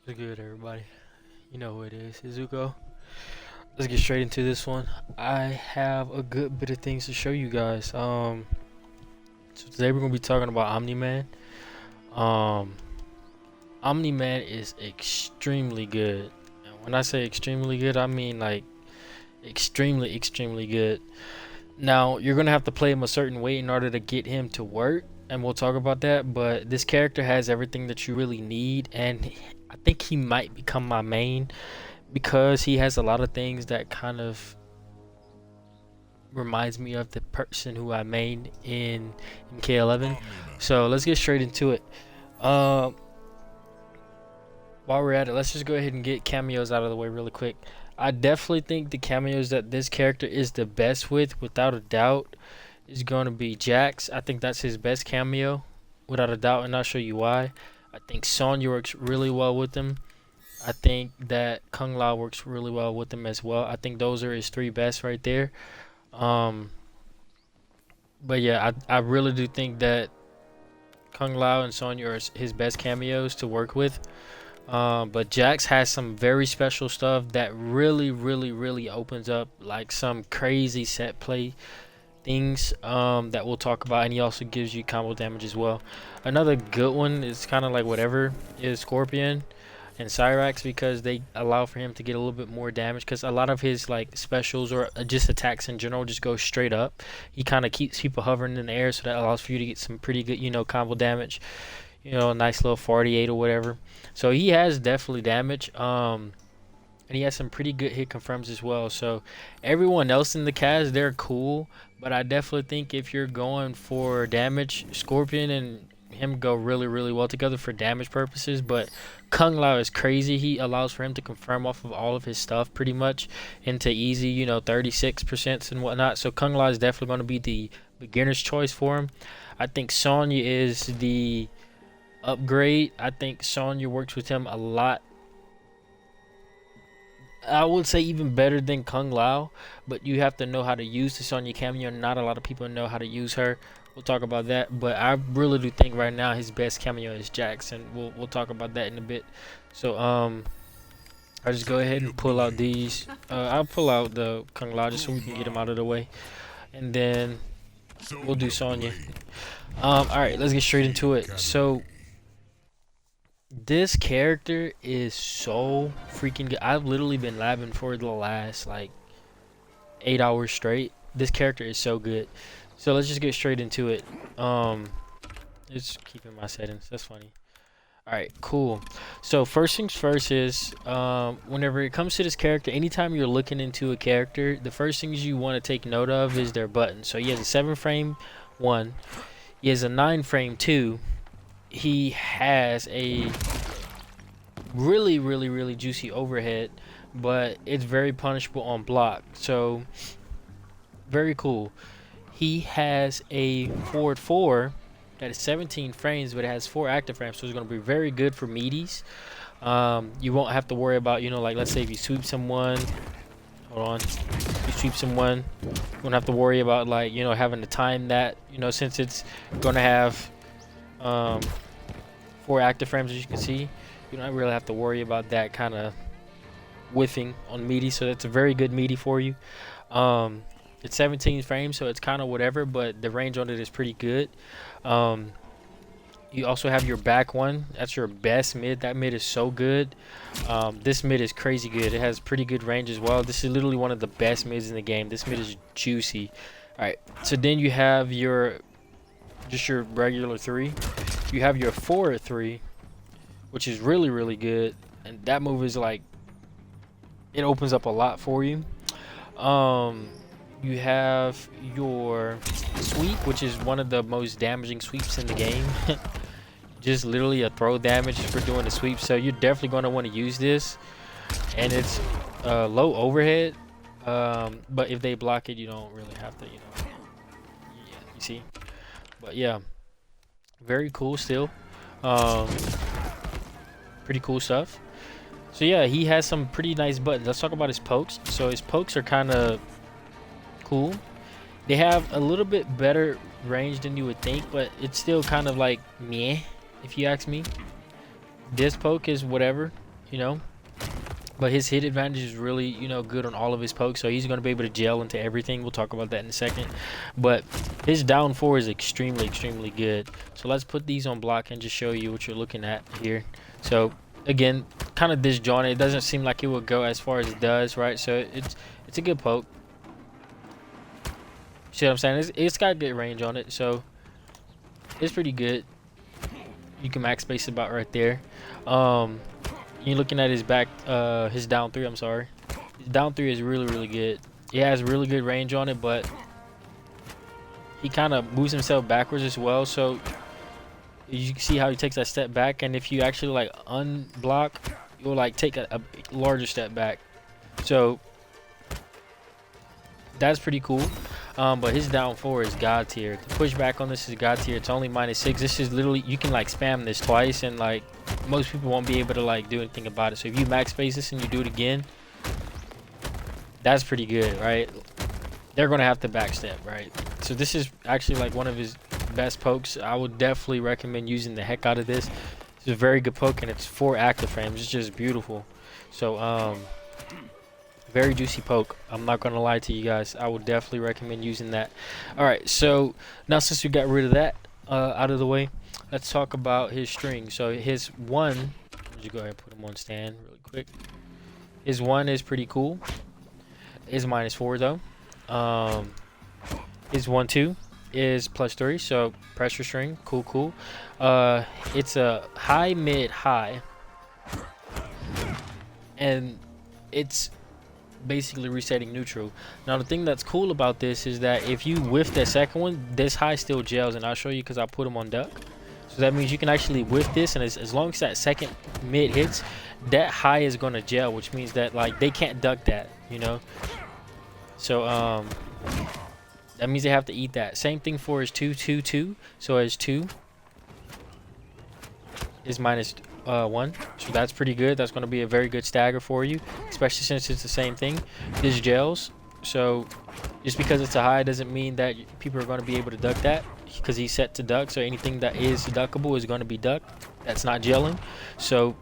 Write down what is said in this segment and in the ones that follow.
What's good, everybody? You know who it is, Izuko. Let's get straight into this one. I have a good bit of things to show you guys. So today we're gonna be talking about Omni-Man. Um, Omni-Man is extremely good. And when I say extremely good, I mean like extremely good. Now you're gonna have to play him a certain way in order to get him to work, and we'll talk about that. But this character has everything that you really need, and I think he might become my main because he has a lot of things that kind of reminds me of the person who I made in MK1. So let's get straight into it. Um, while we're at it, let's just go ahead and get cameos out of the way really quick. I definitely think the cameos that this character is the best with, without a doubt, is going to be Jax. I think that's his best cameo, without a doubt, and I'll show you why. I think Sonya works really well with him. I think that Kung Lao works really well with him as well. I think those are his three best right there. Um, but yeah, I really do think that Kung Lao and Sonya are his best cameos to work with. But Jax has some very special stuff that really opens up like some crazy set play things that we'll talk about, and he also gives you combo damage as well. Another good one is kind of like whatever is Scorpion and Cyrax, because they allow for him to get a little bit more damage, because a lot of his like specials or just attacks in general just go straight up. He kind of keeps people hovering in the air, so that allows for you to get some pretty good, combo damage, a nice little 48 or whatever. So he has definitely damage, and he has some pretty good hit confirms as well. So everyone else in the cast, they're cool, but I definitely think if you're going for damage, Scorpion and him go really well together for damage purposes. But Kung Lao is crazy. He allows for him to confirm off of all of his stuff pretty much into easy, 36% and whatnot. So Kung Lao is definitely going to be the beginner's choice for him. I think Sonya is the upgrade. I think Sonya works with him a lot. I would say even better than Kung Lao, but you have to know how to use the Sonya cameo. Not a lot of people know how to use her. We'll talk about that, but I really do think right now his best cameo is Jax, and we'll talk about that in a bit. So I just go ahead and pull out these. I'll pull out the Kung Lao just so we can get him out of the way, and then we'll do Sonya. All right, let's get straight into it. So this character is so freaking good. I've literally been labbing for the last like 8 hours straight. This character is so good. So let's just get straight into it. Just keeping my settings. That's funny. All right, cool. So first things first is whenever it comes to this character, anytime you're looking into a character, the first things you want to take note of is their button. So he has a 7-frame 1. He has a 9-frame 2. He has a really juicy overhead, but it's very punishable on block. So very cool. He has a forward 4 that is 17 frames, but it has 4 active frames, so it's going to be very good for meaties. You won't have to worry about, like let's say if you sweep someone, hold on, you sweep someone, you won't have to worry about like, having to time that, since it's going to have 4 active frames, as you can see. You don't really have to worry about that kind of whiffing on meaty, so that's a very good meaty for you. It's 17 frames, so it's kind of whatever, but the range on it is pretty good. You also have your back one. That's your best mid. That mid is so good. This mid is crazy good. It has pretty good range as well. This is literally one of the best mids in the game. This mid is juicy. All right, so then you have your regular 3. You have your 4-3, which is really good, and that move is like, it opens up a lot for you. You have your sweep, which is one of the most damaging sweeps in the game. Just literally a throw damage for doing the sweep, so you're definitely going to want to use this. And it's low overhead, but if they block it, you don't really have to, yeah, you see. But yeah, very cool still. Pretty cool stuff. So yeah, he has some pretty nice buttons. Let's talk about his pokes. So his pokes are kind of cool. They have a little bit better range than you would think, but it's still kind of like meh, if you ask me. This poke is whatever. you know. But his hit advantage is really, you know, good on all of his pokes, so he's going to be able to gel into everything. We'll talk about that in a second. But his down 4 is extremely, extremely good. So let's put these on block and just show you what you're looking at here. So again, kind of disjointed. It doesn't seem like it would go as far as it does, right? So it's a good poke. See what I'm saying? It's got good range on it, so it's pretty good. You can max space about right there. You're looking at his his down 3. I'm sorry, his down 3 is really, really good. He has really good range on it, but he kind of moves himself backwards as well. So you can see how he takes that step back, and if you actually like unblock, you'll like take a larger step back. So that's pretty cool. But his down 4 is god tier. The pushback on this is god tier. It's only -6. This is literally, you can like spam this twice and like most people won't be able to like do anything about it. So if you max space this and you do it again, that's pretty good, right? They're gonna have to backstep, right? So this is actually like one of his best pokes. I would definitely recommend using the heck out of this. It's a very good poke, and it's 4 active frames. It's just beautiful. So very juicy poke. I'm not gonna lie to you guys. I would definitely recommend using that. All right, so now since we got rid of that out of the way, let's talk about his string. So his 1, let me go ahead and put him on stand really quick. His 1 is pretty cool. Is -4 though. His 1-2 is +3, so pressure string, cool. It's a high, mid, high, and it's basically resetting neutral. Now the thing that's cool about this is that if you whiff that second one, this high still gels, and I'll show you because I put them on duck. So that means you can actually whiff this, and as long as that second mid hits, that high is going to gel, which means that like they can't duck that, you know. So that means they have to eat that. Same thing for his 2-2-2. So his 2 is -1, so that's pretty good. That's going to be a very good stagger for you, especially since it's the same thing. This gels, so just because it's a high doesn't mean that people are going to be able to duck that, because he's set to duck. So anything that is duckable is going to be ducked. That's not gelling. So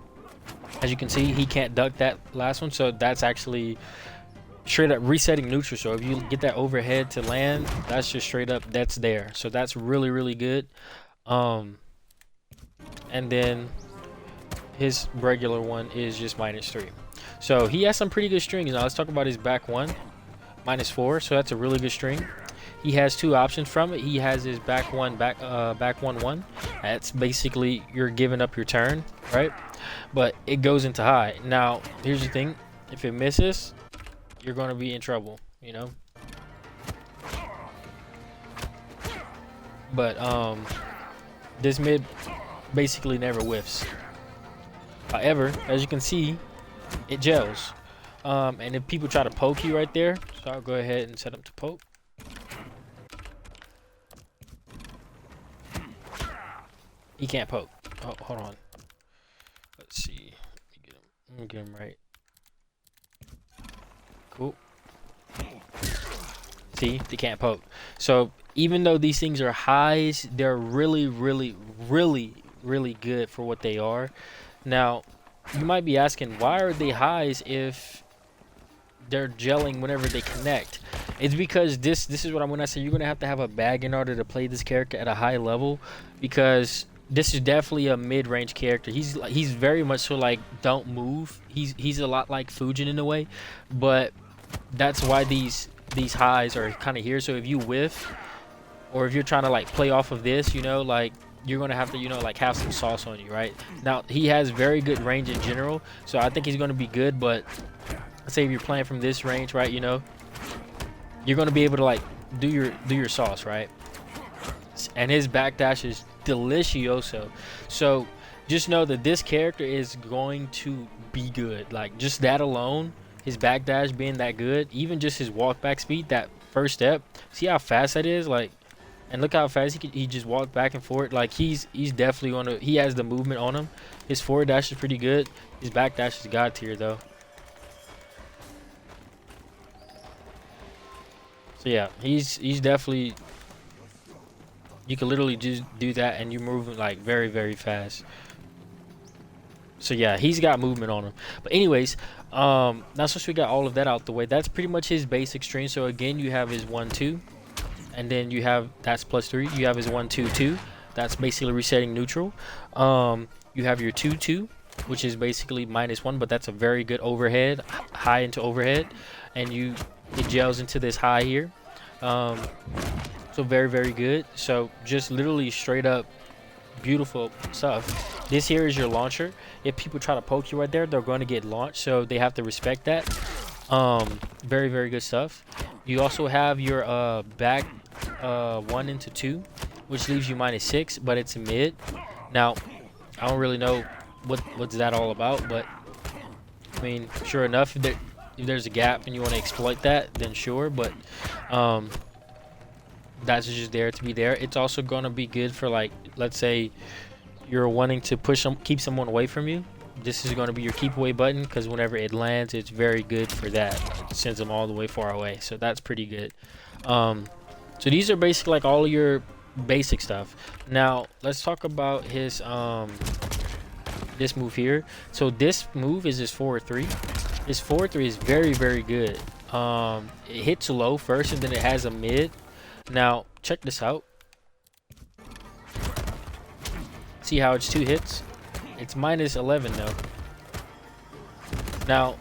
as you can see, he can't duck that last one, so that's actually straight up resetting neutral. So if you get that overhead to land, that's just straight up, that's there. So that's really, really good. And then his regular one is just -3. So he has some pretty good strings. Now let's talk about his back 1, -4. So that's a really good string. He has 2 options from it. He has his back 1, back 1-1. That's basically you're giving up your turn, right? But it goes into high. Now here's the thing: if it misses, you're going to be in trouble, you know. But this mid basically never whiffs. However, as you can see, it gels. And if people try to poke you right there, so I'll go ahead and set them to poke. He can't poke. Oh, hold on. Let's see. Let me get him right. Cool. See, they can't poke. So even though these things are highs, they're really, really, really, really good for what they are. Now, you might be asking, why are they highs if they're gelling whenever they connect? It's because this is what I'm gonna say. You're gonna have to have a bag in order to play this character at a high level, because this is definitely a mid-range character. He's very much so like don't move. He's a lot like Fujin in a way, but that's why these highs are kind of here. So if you whiff, or if you're trying to like play off of this, you know, like you're gonna have to, you know, like have some sauce on you, right? Now he has very good range in general, so I think he's gonna be good. But let's say if you're playing from this range, right, you know, you're gonna be able to like do your sauce, right? And his backdash is delicioso. So just know that this character is going to be good. Like just that alone, his backdash being that good, even just his walk back speed, that first step, see how fast that is, like. And look how fast he just walked back and forth. Like he's definitely gonna, he has the movement on him. His forward dash is pretty good. His back dash is god tier though. So yeah, he's definitely, you can literally just do that and you're moving like very, very fast. So yeah, he's got movement on him. But anyways, now since we got all of that out the way, that's pretty much his basic string. So again, you have his 1-2, and then you have that's +3. You have his 1-2-2. That's basically resetting neutral. You have your 2-2, which is basically -1, but that's a very good overhead, high into overhead, and it gels into this high here. So very, very good. So just literally straight up beautiful stuff. This here is your launcher. If people try to poke you right there, they're going to get launched, so they have to respect that. Very, very good stuff. You also have your back 1 into 2, which leaves you -6, but it's a mid. Now I don't really know what's that all about, but I mean, sure enough, if there's a gap and you want to exploit that, then sure, but that's just there to be there. It's also going to be good for, like, let's say you're wanting to keep someone away from you. This is going to be your keep away button, because whenever it lands, it's very good for that. It sends them all the way far away, so that's pretty good. So these are basically like all of your basic stuff. Now let's talk about his this move here. So this move is his forward 3. His forward 3 is very, very good. It hits low first, and then it has a mid. Now check this out. See how it's 2 hits? It's -11 though. Now,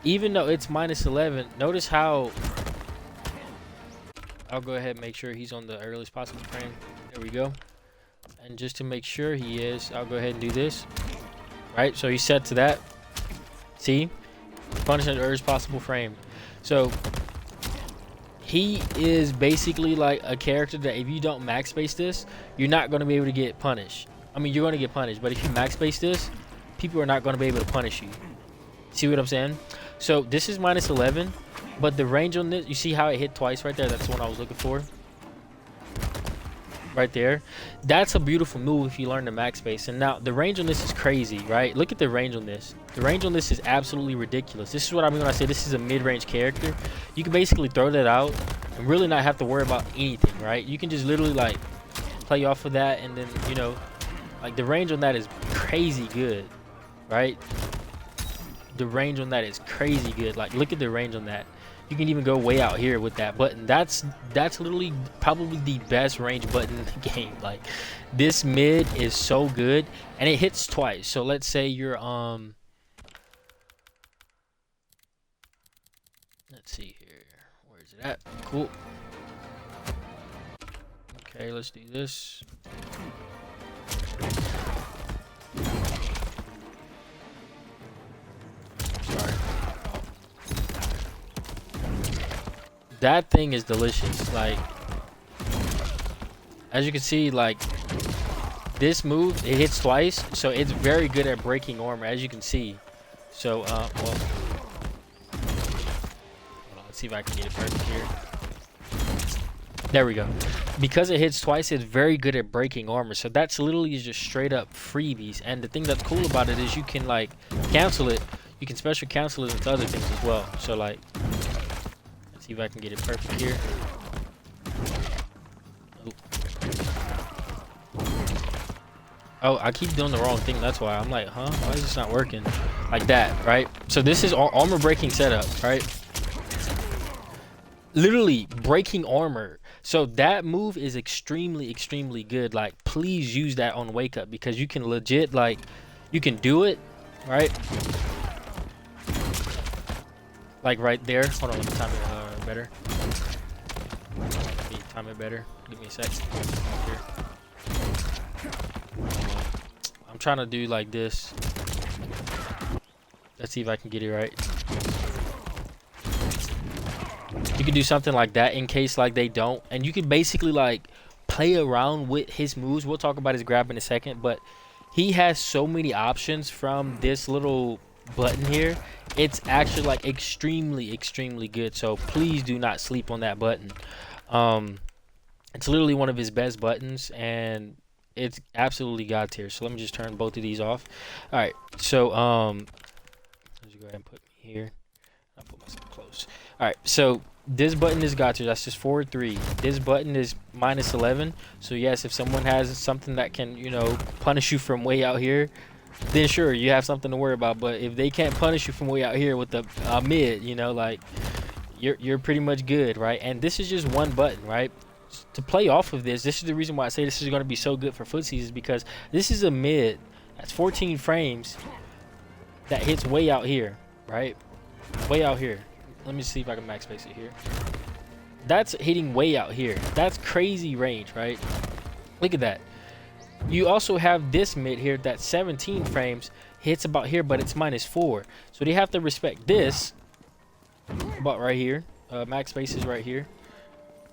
even though it's -11, notice how I'll go ahead and make sure he's on the earliest possible frame. There we go. And just to make sure he is, I'll go ahead and do this. Right, so he's set to that. See? Punish at the earliest possible frame. So he is basically like a character that if you don't max space this, you're not going to be able to get punished. I mean, you're going to get punished, but if you max space this, people are not going to be able to punish you. See what I'm saying? So this is -11, but the range on this, you see how it hit twice right there? That's the one I was looking for. Right there. That's a beautiful move if you learn the max space. And now the range on this is crazy, right? Look at the range on this. The range on this is absolutely ridiculous. This is what I mean when I say this is a mid-range character. You can basically throw that out and really not have to worry about anything, right? You can just literally like play off of that, and then, you know, like the range on that is crazy good, right? The range on that is crazy good. Like, look at the range on that. You can even go way out here with that button. That's literally probably the best range button in the game. Like, this mid is so good, and it hits twice. So let's say you're let's see here. Where is it at? Cool. Okay, let's do this. That thing is delicious. Like, as you can see, like, this move, it hits twice, so it's very good at breaking armor, as you can see. So well, hold on, let's see if I can get it perfect here. There we go. Because it hits twice, it's very good at breaking armor. So that's literally just straight up freebies. And the thing that's cool about it is you can, like, cancel it. You can special cancel it into other things as well. So, like, see if I can get it perfect here. Oh, I keep doing the wrong thing. That's why I'm like, huh? Why is this not working? Like that, right? So this is armor breaking setup, right? Literally breaking armor. So that move is extremely, extremely good. Like, please use that on wake up, because you can legit, like, you can do it, right? Like right there. Hold on, let me time it better. Let me time it better. Give me a sec. Here. I'm trying to do like this. Let's see if I can get it right. You can do something like that in case like they don't, and you can basically like play around with his moves. We'll talk about his grab in a second, but he has so many options from this little button here. It's actually like extremely, extremely good. So please do not sleep on that button. It's literally one of his best buttons, and it's absolutely god tier. So let me just turn both of these off. All right, so let's go ahead and put me here. I'll put myself close. All right, so this button is god tier. That's just forward 3. This button is -11. So yes, if someone has something that can, you know, punish you from way out here, then sure, you have something to worry about. But if they can't punish you from way out here with the mid, you know, like you're pretty much good, right? And this is just one button, right? To play off of this, this is the reason why I say this is going to be so good for footsies, is because this is a mid that's 14 frames that hits way out here, right? Way out here. Let me see if I can max space it here. That's hitting way out here. That's crazy range, right? Look at that. You also have this mid here that's 17 frames, hits about here, but it's -4. So they have to respect this about right here. Max space is right here.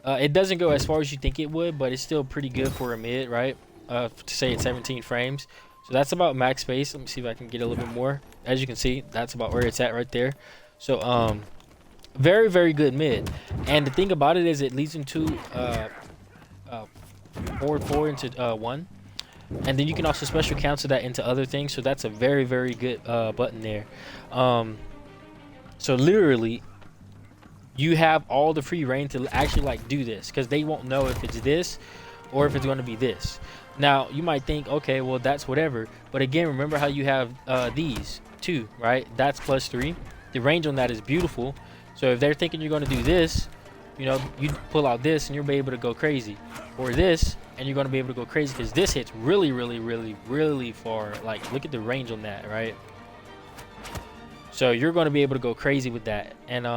It doesn't go as far as you think it would, but it's still pretty good for a mid, right? To say it's 17 frames. So that's about max space. Let me see if I can get a little bit more. As you can see, that's about where it's at right there. So very, very good mid. And the thing about it is it leads into forward 4 into 1. And then you can also special cancel that into other things. So that's a very, very good button there. So literally, you have all the free reign to actually like do this, because they won't know if it's this or if it's going to be this. Now you might think, okay, well that's whatever, but again, remember how you have these two, right? That's +3. The range on that is beautiful. So if they're thinking you're going to do this, you know, you pull out this and you'll be able to go crazy, or this and you're going to be able to go crazy, because this hits really, really, really, really far. Like, look at the range on that, right? So you're going to be able to go crazy with that. And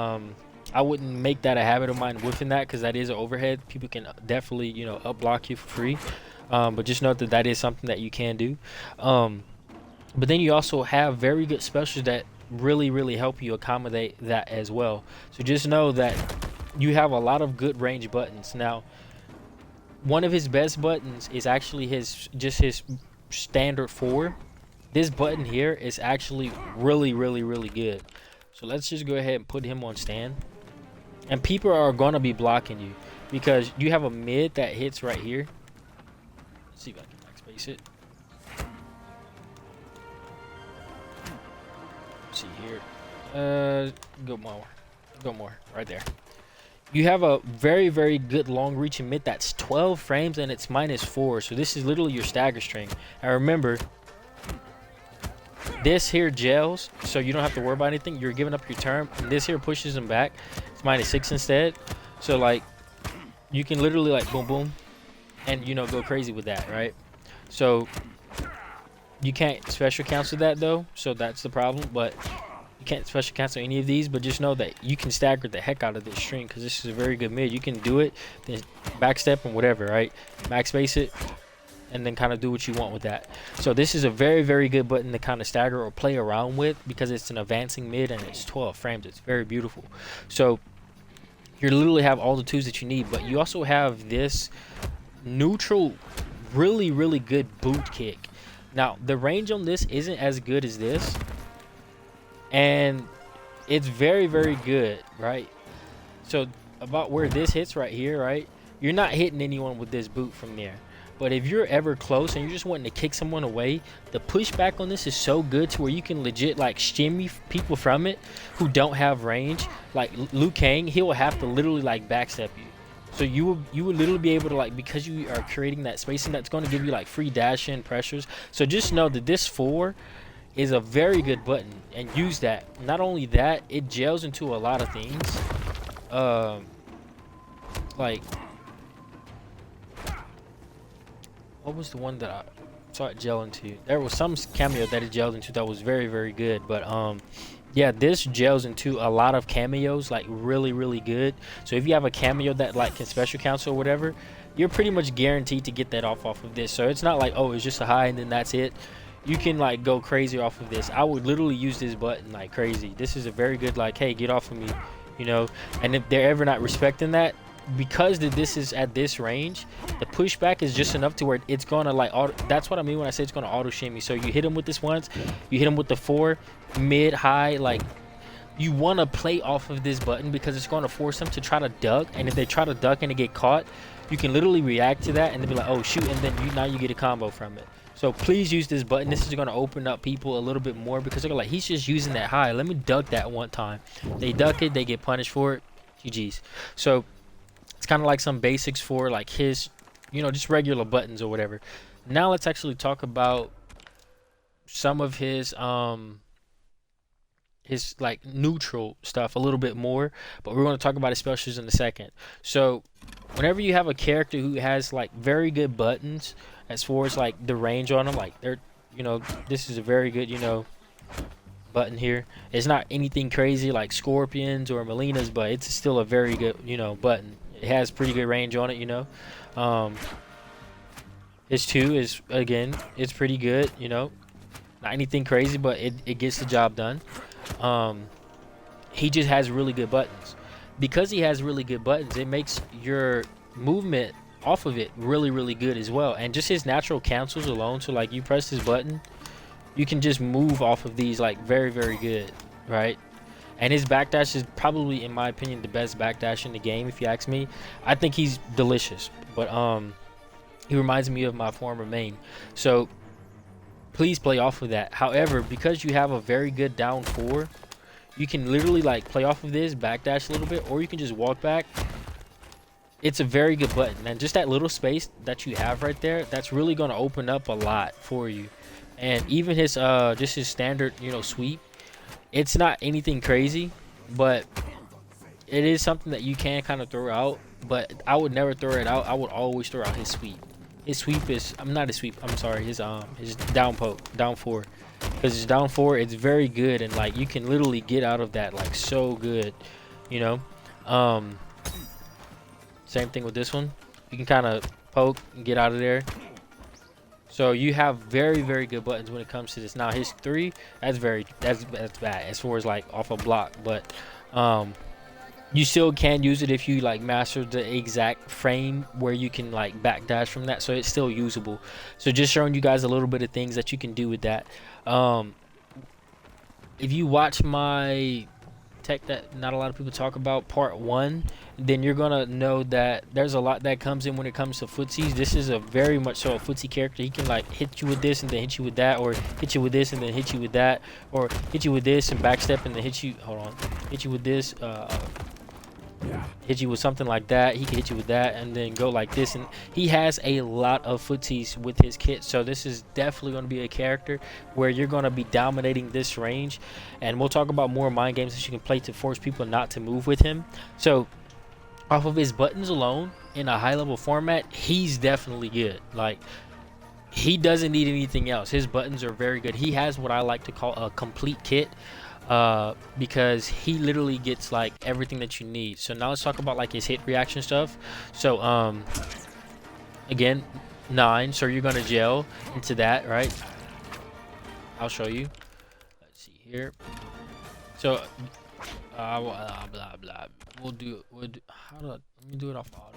I wouldn't make that a habit of mine whiffing that, because that is an overhead. People can definitely, you know, up block you for free. But just note that that is something that you can do. But then you also have very good specials that really, really help you accommodate that as well. So just know that you have a lot of good range buttons. Now, one of his best buttons is actually his standard 4. This button here is actually really, really, really good. So let's just go ahead and put him on stand. And people are going to be blocking you, because you have a mid that hits right here. Let's see if I can max space it. Let's see here. Go more. Right there. You have a very, very good long reaching mid that's 12 frames and it's -4. So this is literally your stagger string. And remember, this here gels, so you don't have to worry about anything. You're giving up your turn, and this here pushes them back. It's -6 instead. So like, you can literally like boom, boom, and you know, go crazy with that, right? So you can't special cancel that though, so that's the problem. But you can't special cancel any of these. But just know that you can stagger the heck out of this string, because this is a very good mid. You can do it, then backstep and whatever, right? Max space it, and then kind of do what you want with that. So this is a very, very good button to kind of stagger or play around with, because it's an advancing mid and it's 12 frames. It's very beautiful. So you literally have all the tools that you need, but you also have this neutral, really, really good boot kick. Now the range on this isn't as good as this, and it's very, very good, right? So about where this hits right here, right, you're not hitting anyone with this boot from there. But if you're ever close and you're just wanting to kick someone away, the pushback on this is so good to where you can legit like shimmy people from it who don't have range. Like Liu Kang, he will have to literally like backstep you. So you would literally be able to, like, because you are creating that spacing, that's going to give you like free dash in pressures. So just know that this 4 is a very good button, and use that. Not only that, it gels into a lot of things. Like, what was the one that I saw it gel into? There was some cameo that it gelled into that was very, very good. But yeah, this gels into a lot of cameos, like really, really good. So if you have a cameo that like can special cancel or whatever, you're pretty much guaranteed to get that off of this. So it's not like, oh, it's just a high and then that's it. You can like go crazy off of this. I would literally use this button like crazy. This is a very good, like, hey, get off of me, you know. And if they're ever not respecting that, because this is at this range, the pushback is just enough to where it's gonna like auto. That's what I mean when I say it's gonna auto shimmy. So you hit him with this once, you hit him with the 4 mid high, like, you want to play off of this button, because it's going to force them to try to duck. And if they try to duck and they get caught, you can literally react to that and then be like, oh shoot, and then now you get a combo from it. So please use this button. This is going to open up people a little bit more, because they're like, he's just using that high, let me duck that one time. They duck it, they get punished for it. GG's. So it's kind of like some basics for like his, you know, just regular buttons or whatever. Now let's actually talk about some of his like neutral stuff a little bit more, but we're going to talk about his specials in a second. So whenever you have a character who has like very good buttons as far as like the range on them, like they're, you know, this is a very good, you know, button here. It's not anything crazy like Scorpions or Melina's, but it's still a very good, you know, button. It has pretty good range on it, you know. um his 2 is, again, it's pretty good, you know, not anything crazy, but it gets the job done. um he just has really good buttons. Because he has really good buttons, it makes your movement off of it really, really good as well. And just his natural cancels alone, so like you press this button, you can just move off of these like very, very good, right? And his backdash is probably, in my opinion, the best backdash in the game, if you ask me. I think he's delicious, but he reminds me of my former main. So please play off of that. However, because you have a very good down 4, you can literally like play off of this, backdash a little bit, or you can just walk back. It's a very good button, and just that little space that you have right there, that's really going to open up a lot for you. And even his just his standard, you know, sweep, it's not anything crazy, but it is something that you can kind of throw out. But I would never throw it out. I would always throw out his sweep. His sweep is, I'm not his sweep, I'm sorry, his down poke, down 4. Because his down 4, it's very good, and like you can literally get out of that like so good, you know. Same thing with this one. You can kind of poke and get out of there. So you have very, very good buttons when it comes to this. Now his 3, that's bad as far as like off a block, but you still can use it if you like master the exact frame where you can like backdash from that, so it's still usable. So just showing you guys a little bit of things that you can do with that. If you watch my tech that not a lot of people talk about, part 1, then you're gonna know that there's a lot that comes in when it comes to footsies. This is a very much so a footsie character. He can like hit you with this and then hit you with that, or hit you with this and then hit you with that, or hit you with this and backstep and then hit you, hit you with this, hit you with something like that. He can hit you with that and then go like this. And he has a lot of footsies with his kit, so this is definitely going to be a character where you're going to be dominating this range. And we'll talk about more mind games that you can play to force people not to move with him. So off of his buttons alone in a high level format, he's definitely good. Like, he doesn't need anything else. His buttons are very good. He has what I like to call a complete kit, because he literally gets like everything that you need. So now let's talk about like his hit reaction stuff. So again, 9, so you're gonna gel into that, right? I'll show you. Let's see here. So blah blah. We'll do how do let me do it off auto.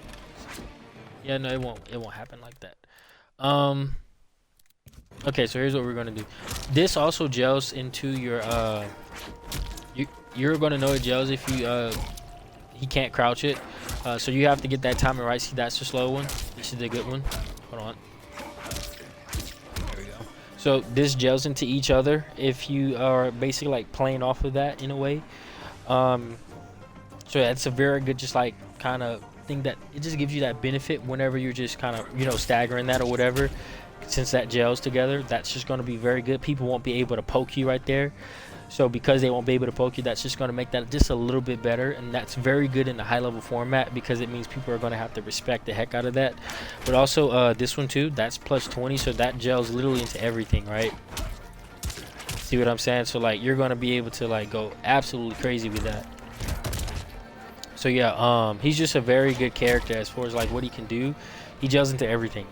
Yeah, no, it won't happen like that. Okay, so here's what we're gonna do. This also gels into your you're gonna know it gels if you he can't crouch it. So you have to get that timing right. See, that's the slow one. This is the good one. Hold on. There we go. So this gels into each other if you are basically like playing off of that in a way. So yeah, it's a very good just like kind of thing that it just gives you that benefit whenever you're just kind of, you know, staggering that or whatever. Since that gels together, that's just going to be very good. People won't be able to poke you right there. So because they won't be able to poke you, that's just going to make that just a little bit better. And that's very good in the high level format because it means people are going to have to respect the heck out of that. But also this one too, that's plus 20, so that gels literally into everything, right? See what I'm saying? So like you're going to be able to like go absolutely crazy with that. So yeah, he's just a very good character as far as like what he can do. He gels into everything.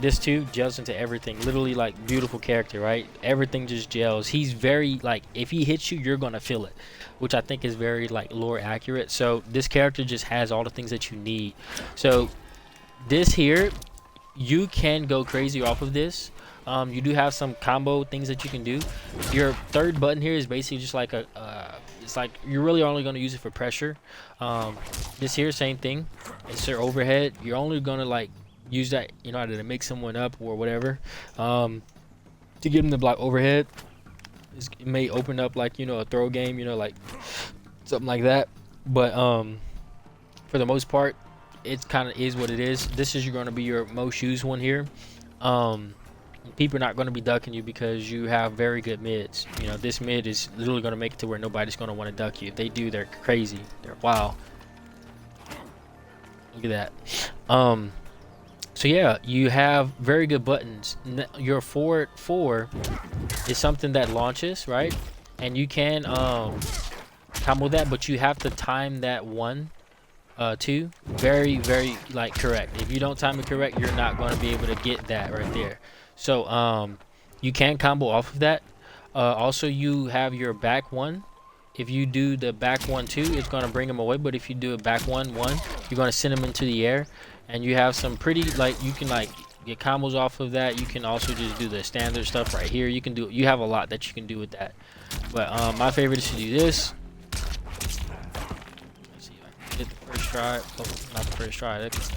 This too gels into everything. Literally like beautiful character, right? Everything just gels. He's very like, if he hits you, you're gonna feel it, which I think is very like lore accurate. So this character just has all the things that you need. So this here, you can go crazy off of this. You do have some combo things that you can do. Your third button here is basically just like a it's like you're really only going to use it for pressure. This here, same thing. It's your overhead. You're only going to like use that, you know, to make someone up or whatever, to get him to block overhead. It may open up like, you know, a throw game, you know, like something like that. But for the most part, it kind of is what it is. This is going to be your most used one here. people are not going to be ducking you because you have very good mids. You know, this mid is literally going to make it to where nobody's going to want to duck you. If they do, they're crazy. They're wild. Look at that. So yeah, you have very good buttons. Your forward 4 is something that launches, right? And you can combo that, but you have to time that 1 2 very like correct. If you don't time it correct, you're not going to be able to get that right there. So you can combo off of that. Also, you have your back 1. If you do the back 1 2, it's going to bring him away, but if you do a back 1 1, you're going to send him into the air. And you have some pretty, like, you can like get combos off of that. You can also just do the standard stuff right here. You have a lot that you can do with that. But my favorite is to do this. Let's see if I can get the first try. Oh, not the first try. That's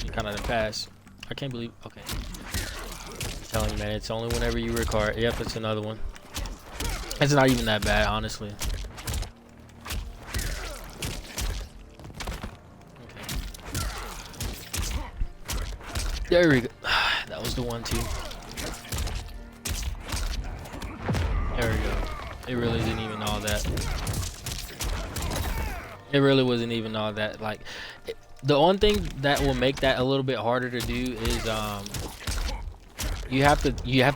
kind of the pass. I can't believe. Okay, I'm telling you, man, it's only whenever you record. Yep, it's another one. It's not even that bad, honestly. There we go. That was the 1 2. There we go. It really didn't even all that. It really wasn't even all that. Like, the only thing that will make that a little bit harder to do is you have to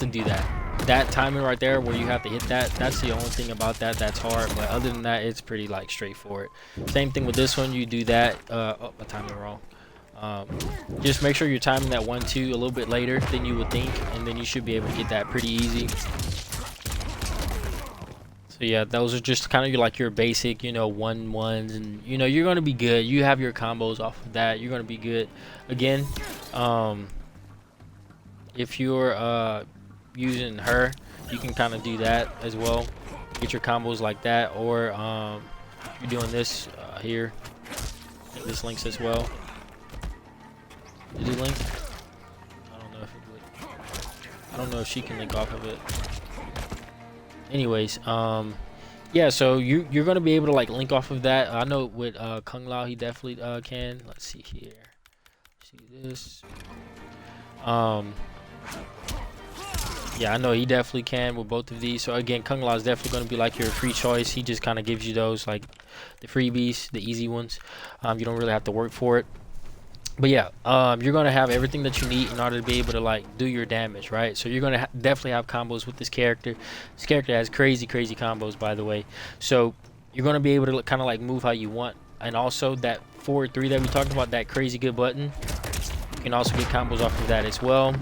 do that timing right there where you have to hit that. That's the only thing about that that's hard. But other than that, it's pretty like straightforward. Same thing with this one. You do that. Oh, I timed it wrong. Just make sure you're timing that 1 2 a little bit later than you would think, and then you should be able to get that pretty easy. So yeah, those are just kind of like your basic, you know, 1 1s, and you know you're gonna be good. You have your combos off of that. You're gonna be good. Again, if you're using her, you can kind of do that as well. Get your combos like that, or you're doing this here. I think this links as well. Did it link? I don't know if it would. I don't know if she can link off of it. Anyways, yeah, so you're gonna be able to like link off of that. I know with Kung Lao he definitely can. Let's see here. See this. Yeah, I know he definitely can with both of these. So again, Kung Lao is definitely gonna be like your free choice. He just kind of gives you those like the freebies, the easy ones. You don't really have to work for it. But yeah, you're gonna have everything that you need in order to be able to like do your damage, right? So you're gonna definitely have combos with this character. This character has crazy combos, by the way. So you're gonna be able to kind of like move how you want, and also that forward 3 that we talked about, that crazy good button, you can also get combos off of that as well.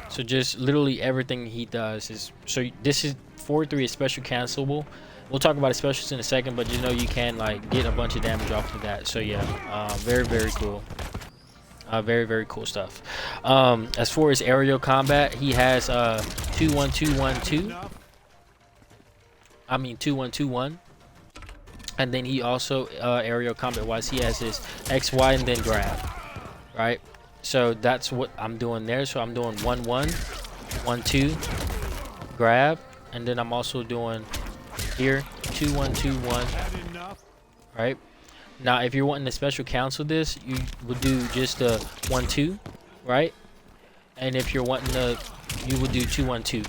So just literally everything he does is, so this is forward 3 is special cancelable. We'll talk about specials in a second, but you know you can like get a bunch of damage off of that. So yeah, very cool. Very cool stuff. As far as aerial combat, he has 2-1-2-1-2. I mean 2-1-2-1. And then he also aerial combat wise, he has his X-Y and then grab. Right? So that's what I'm doing there. So I'm doing 1-1, 1-2, grab, and then I'm also doing here 2-1-2-1. Right now, if you're wanting to special cancel this, you would do just a 1-2, right? And if you're wanting to, you would do 2-1-2,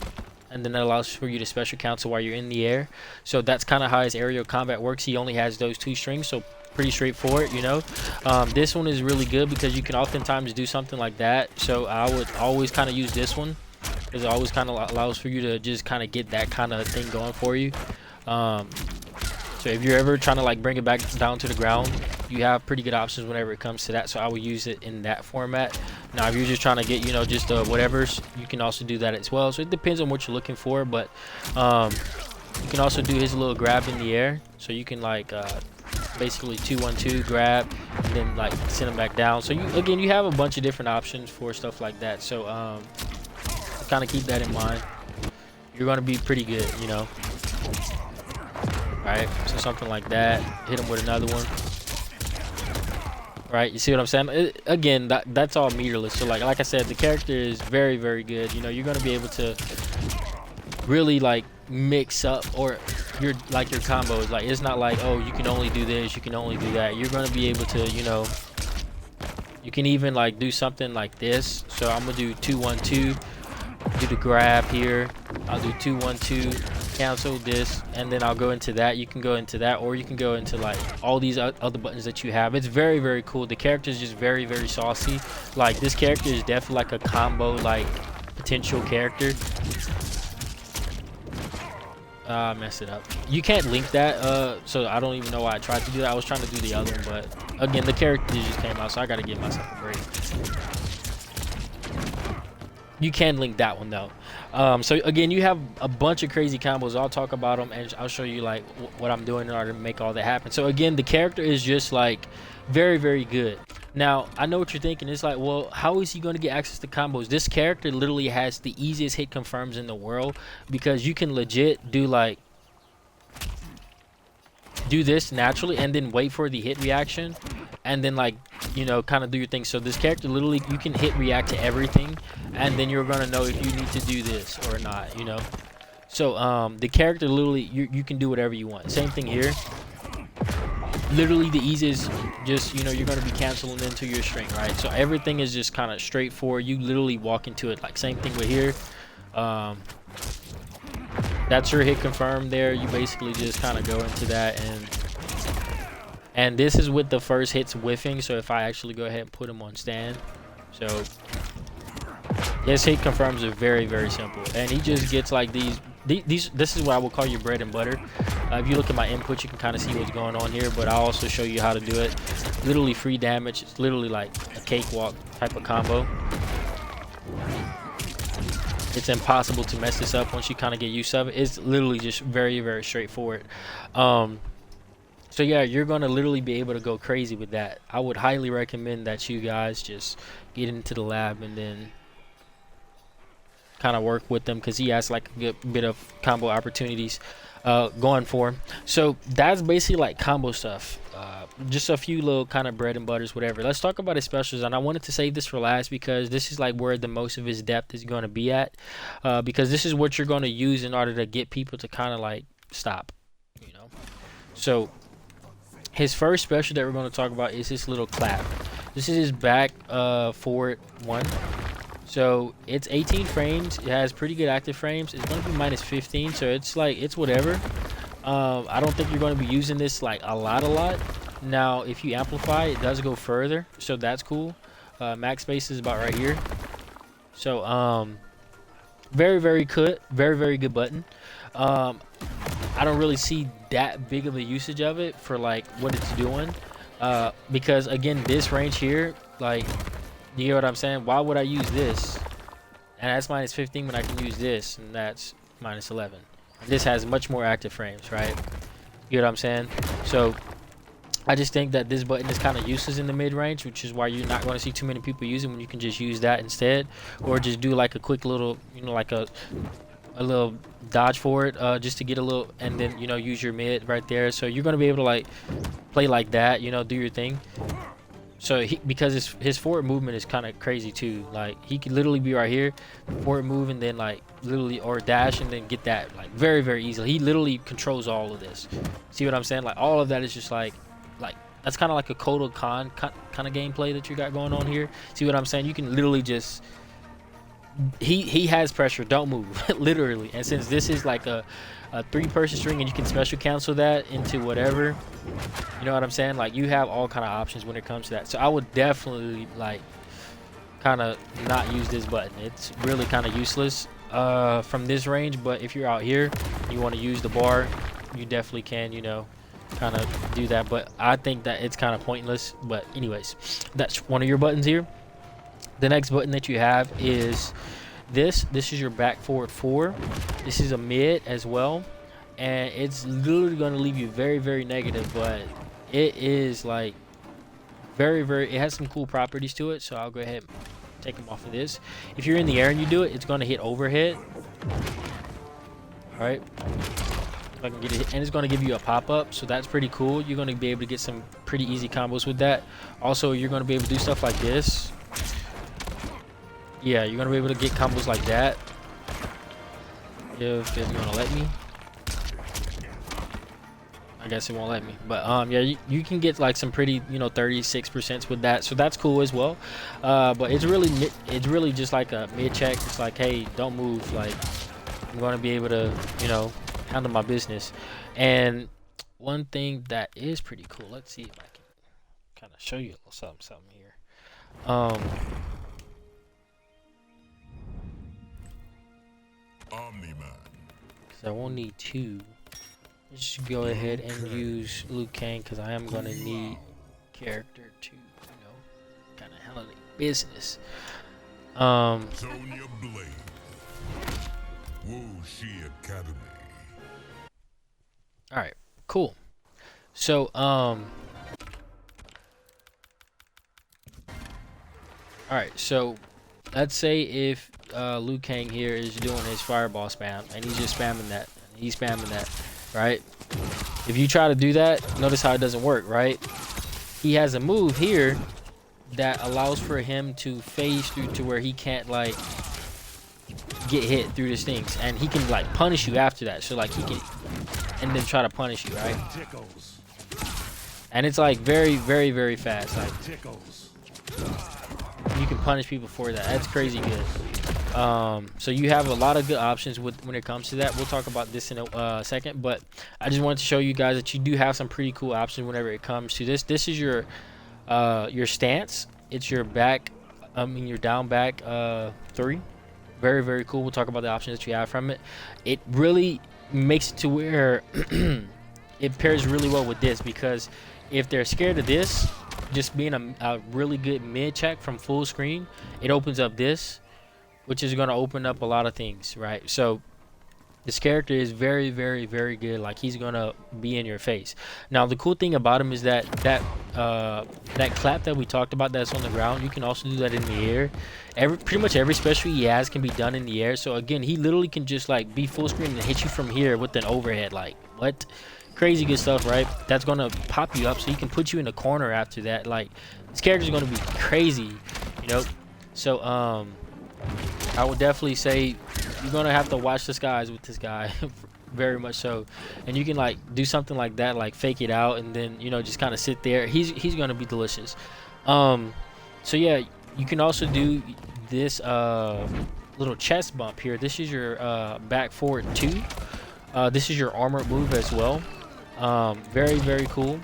and then that allows for you to special cancel while you're in the air. So that's kind of how his aerial combat works. He only has those 2 strings, so pretty straightforward, you know. This one is really good because you can oftentimes do something like that. So I would always kind of use this one because it always kind of allows for you to just kind of get that kind of thing going for you. So if you're ever trying to like bring it back down to the ground, you have pretty good options whenever it comes to that. So I would use it in that format. Now if you're just trying to get, you know, just whatever's, you can also do that as well. So it depends on what you're looking for, but you can also do his little grab in the air. So you can like basically 2-1-2 grab and then like send him back down. So you have a bunch of different options for stuff like that. So kind of keep that in mind. You're going to be pretty good, you know. Right, so something like that. Hit him with another one. Right, you see what I'm saying? Again, that's all meterless. So like I said, the character is very good. You know, you're gonna be able to really like mix up or your combos. Like it's not like, oh, you can only do this, you can only do that. You're gonna be able to, you know, You can even like do something like this. So I'm gonna do 2-1-2, do the grab here. I'll do 2-1-2, cancel this, and then I'll go into that. You can go into that, or you can go into like all these other buttons that you have. It's very, very cool. The character is just very, very saucy. Like this character is definitely like a combo like potential character. I messed it up. You can't link that, so I don't even know why I tried to do that. I was trying to do the other one, but again, the character just came out, so I gotta give myself a break. You can link that one though. So again, you have a bunch of crazy combos. I'll talk about them and I'll show you like what I'm doing in order to make all that happen. So again, the character is just like very, very good. Now, I know what you're thinking. It's like, well, how is he going to get access to combos? This character literally has the easiest hit confirms in the world, because you can legit do like do this naturally and then wait for the hit reaction and then like, you know, kind of do your thing. So this character literally, you can hit react to everything and then you're going to know if you need to do this or not, you know. So the character literally, you can do whatever you want. Same thing here. Literally the easiest, just, you know, you're going to be canceling into your string, right? So everything is just kind of straightforward. You literally walk into it. Like same thing with here. That's your hit confirm there. You basically just kind of go into that, and this is with the first hits whiffing. So if I actually go ahead and put him on stand, so yes, hit confirms are very, very simple, and he just gets like these. This is what I would call your bread and butter. If you look at my input, you can kind of see what's going on here, but I'll also show you how to do it. Literally free damage. It's literally like a cakewalk type of combo. It's impossible to mess this up once you kind of get used to it. It's literally just very, very straightforward. So yeah, you're going to literally be able to go crazy with that. I would highly recommend that you guys just get into the lab and then kind of work with them, because he has like a good bit of combo opportunities going for him. So that's basically like combo stuff. Just a few little kind of bread and butters, whatever. Let's talk about his specials, and I wanted to save this for last because this is like where the most of his depth is going to be at, because this is what you're going to use in order to get people to kind of like stop, you know. So his first special that we're going to talk about is this little clap. This is his back forward one. So it's 18 frames. It has pretty good active frames. It's going to be minus 15, so it's like, it's whatever. I don't think you're going to be using this like a lot. Now if you amplify, it does go further, so that's cool. Max space is about right here. So very, very good button. I don't really see that big of a usage of it for like what it's doing, because again, this range here, like, you get what I'm saying? Why would I use this? And that's minus 15 when I can use this, and that's minus 11. This has much more active frames, right? You get what I'm saying? So I just think that this button is kind of useless in the mid-range, which is why you're not going to see too many people use it when you can just use that instead, or just do like a quick little, you know, like a little dodge for it, just to get a little, and then, you know, use your mid right there. So you're going to be able to like play like that, you know, do your thing. So because his forward movement is kind of crazy too. Like he could literally be right here, forward move, and then like literally, or dash and then get that like very, very easily. He literally controls all of this. See what I'm saying? Like all of that is just like that's kind of like a Kotal Khan kind of gameplay that you got going on here. See what I'm saying? You can literally just, he has pressure, don't move, literally. And since this is like a 3-person string and you can special cancel that into whatever, you know what I'm saying? Like you have all kind of options when it comes to that. So I would definitely like kind of not use this button. It's really kind of useless from this range, but if you're out here, you want to use the bar, you definitely can, you know, kind of do that. But I think that it's kind of pointless. But anyways, that's one of your buttons here. The next button that you have is this is your back forward 4. This is a mid as well, and it's literally going to leave you very, very negative, but it is like very, very, it has some cool properties to it. So I'll go ahead and take them off of this. If you're in the air and you do it, it's going to hit overhead. All right, if I can get it, and it's going to give you a pop-up, so that's pretty cool. You're going to be able to get some pretty easy combos with that. Also, you're going to be able to do stuff like this. Yeah, you're going to be able to get combos like that if you're going to let me. I guess it won't let me. But yeah, you can get like some pretty 36% with that, so that's cool as well. But it's really just like a mid check. It's like, hey, don't move. Like I'm gonna be able to handle my business. And one thing that is pretty cool. Let's see if I can kind of show you a little something here. Omni-Man. So I won't need two. Let's just go ahead and use Liu Kang because I am gonna need character to kind of handle the business. Sonya Blade. Wuxi Academy. All right, cool. So all right, so let's say if Liu Kang here is doing his fireball spam and he's just spamming that, right? If you try to do that, notice how it doesn't work, right? He has a move here that allows for him to phase through to where he can't like get hit through these things, and he can like punish you after that. So like he can, and then try to punish you, right? And it's like very, very, very fast. Like you can punish people for that. That's crazy good. So you have a lot of good options when it comes to that. We'll talk about this in a second, but I just wanted to show you guys that you do have some pretty cool options whenever it comes to this. This is your stance. It's your back, your down back 3. Very, very cool. We'll talk about the options that you have from it. It really makes it to where it pairs really well with this, because if they're scared of this, just being a really good mid check from full screen, it opens up this, which is going to open up a lot of things, right? So this character is very, very, very good. Like he's going to be in your face. Now the cool thing about him is that clap that we talked about that's on the ground, you can also do that in the air. Pretty much every special he has can be done in the air. So again, he literally can just like be full screen and hit you from here with an overhead. Like what? Crazy good stuff, right? That's going to pop you up so he can put you in the corner after that. Like this character is going to be crazy, So I would definitely say you're gonna have to watch the skies with this guy, very much so. And you can like do something like that, like fake it out, and then just kind of sit there. He's gonna be delicious. So yeah, you can also do this little chest bump here. This is your back forward 2. This is your armor move as well. Very, very cool.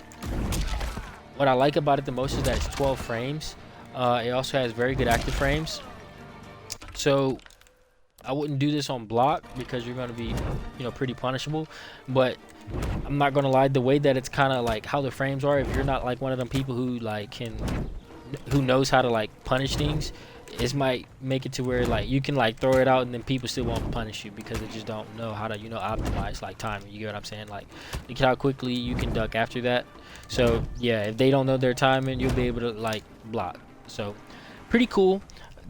What I like about it the most is that it's 12 frames. It also has very good active frames. So I wouldn't do this on block because you're going to be pretty punishable, but I'm not going to lie, the way that it's kind of like how the frames are, if you're not like one of them people who like who knows how to like punish things, it might make it to where like you can like throw it out and then people still won't punish you because they just don't know how to optimize like timing. You get what I'm saying? Like look at how quickly you can duck after that. So yeah, if they don't know their timing, you'll be able to like block. So pretty cool.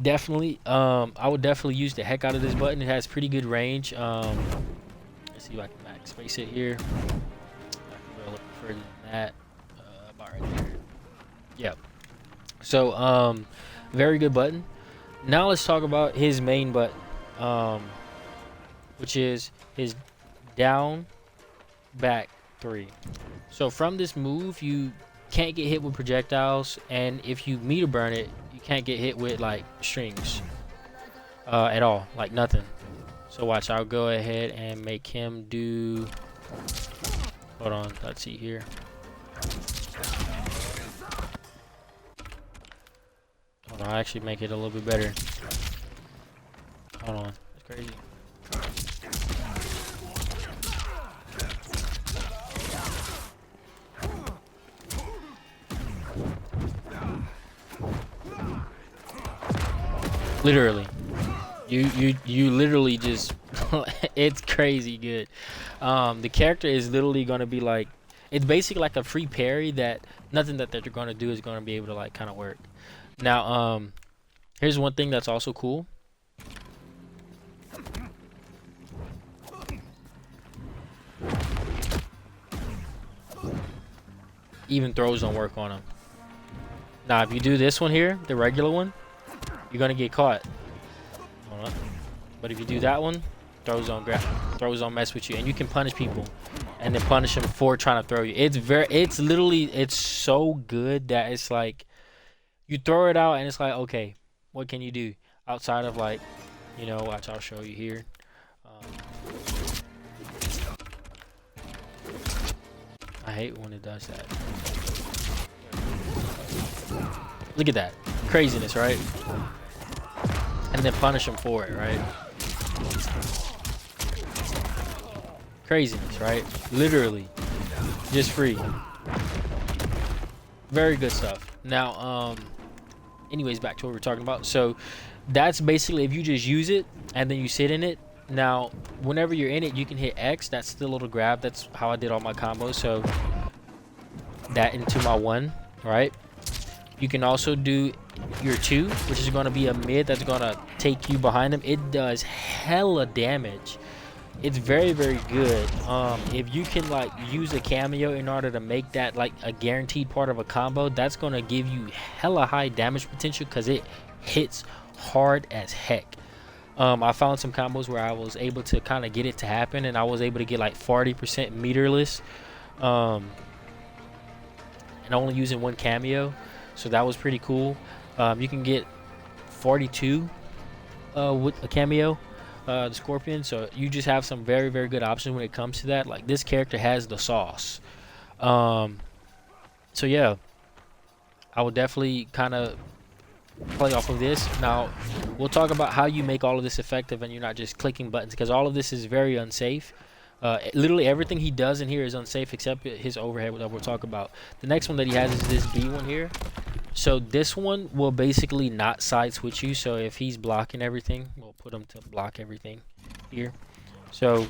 Definitely. I would definitely use the heck out of this button. It has pretty good range. Let's see if I can max space it here. I can go a little further than that. About right there. Yep. So very good button. Now let's talk about his main button, which is his down back 3. So from this move, you can't get hit with projectiles, and if you meter burn it, you can't get hit with like strings at all, like nothing. So watch, I'll go ahead and make him do, hold on, let's see here. Hold on, I'll actually make it a little bit better. Hold on, that's crazy. Literally, you literally just it's crazy good. The character is literally gonna be like, it's basically like a free parry that nothing that they're gonna do is gonna be able to like kind of work. Now here's one thing that's also cool. Even throws don't work on him. Now if you do this one here, the regular one, you're gonna get caught. Hold on. But if you do that one, throws don't mess with you, and you can punish people and then punish him for trying to throw you. It's literally, it's so good that it's like you throw it out and it's like, okay, what can you do outside of like, you know, watch, I'll show you here. I hate when it does that. Look at that craziness, right? And then punish him for it, right? Craziness, right? Literally, just free. Very good stuff. Now, anyways, back to what we're talking about. So that's basically if you just use it and then you sit in it. Now, whenever you're in it, you can hit X. That's the little grab. That's how I did all my combos. So that into my 1, right? You can also do your 2, which is going to be a mid that's going to take you behind him. It does hella damage. It's very, very good. If you can like use a cameo in order to make that like a guaranteed part of a combo, that's going to give you hella high damage potential because it hits hard as heck. I found some combos where I was able to kind of get it to happen, and I was able to get like 40% meterless, and only using 1 cameo. So that was pretty cool. You can get 42 with a cameo, the Scorpion. So you just have some very, very good options when it comes to that. Like this character has the sauce. So yeah, I would definitely kind of play off of this. Now we'll talk about how you make all of this effective and you're not just clicking buttons, because all of this is very unsafe. Literally everything he does in here is unsafe except his overhead that we'll talk about. The next one that he has is this B one here. So this one will basically not side switch you. So if he's blocking everything, we'll put him to block everything here. So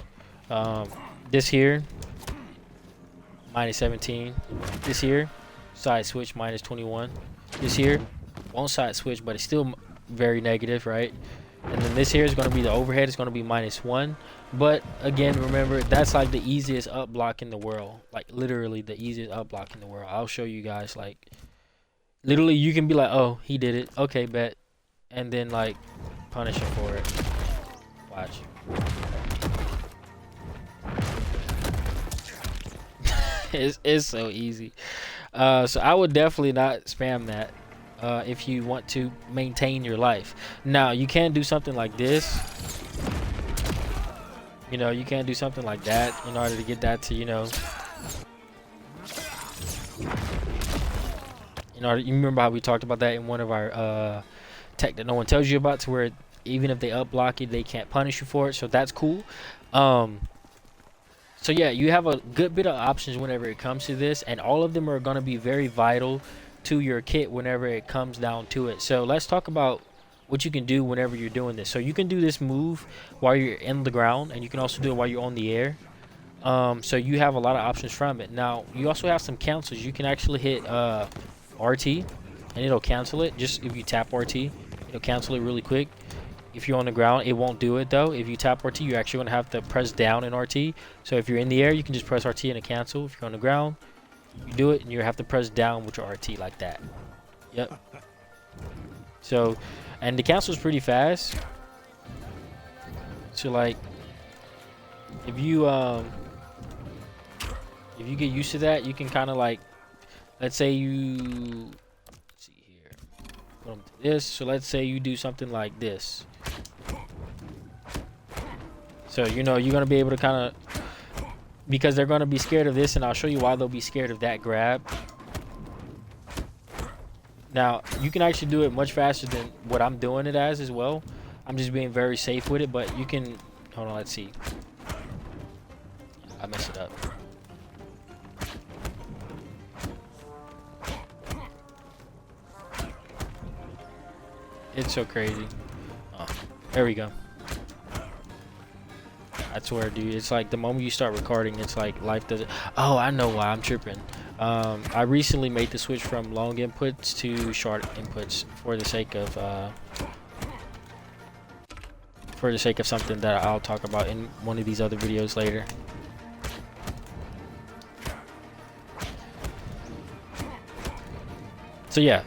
this here, minus 17. This here, side switch, minus 21. This here, won't side switch, but it's still very negative, right? And then this here is going to be the overhead. It's going to be minus 1. But again, remember, that's like the easiest up block in the world. Like literally the easiest up block in the world. I'll show you guys. Like literally you can be like, oh, he did it. Okay, bet. And then like punish him for it. Watch. It's so easy. So I would definitely not spam that. If you want to maintain your life. Now you can do something like this. You know, you can do something like that in order to get that to, you know, you remember how we talked about that in one of our tech that no one tells you about, to where even if they up block you, they can't punish you for it. So that's cool. So yeah, you have a good bit of options whenever it comes to this, and all of them are going to be very vital to your kit whenever it comes down to it. So let's talk about what you can do whenever you're doing this. So you can do this move while you're in the ground, and you can also do it while you're on the air. So you have a lot of options from it. Now you also have some cancels. You can actually hit RT and it'll cancel it. Just if you tap RT, it'll cancel it really quick. If you're on the ground, it won't do it though. If you tap RT, you're actually going to have to press down in RT. So if you're in the air, you can just press RT and it cancel. If you're on the ground, you do it and you have to press down with your RT like that. Yep. So, and the cancel is pretty fast. So like, if you get used to that, you can kind of like, let's say you, let's see here, put them to this. So let's say you do something like this. So you know you're gonna be able to kind of, because they're gonna be scared of this, and I'll show you why they'll be scared of that grab. Now you can actually do it much faster than what I'm doing it as well. I'm just being very safe with it, but you can, hold on, let's see. I messed it up. It's so crazy. Oh, there we go. I swear, dude, it's like the moment you start recording, it's like life doesn't. Oh, I know why I'm tripping. I recently made the switch from long inputs to short inputs for the sake of something that I'll talk about in one of these other videos later. So yeah,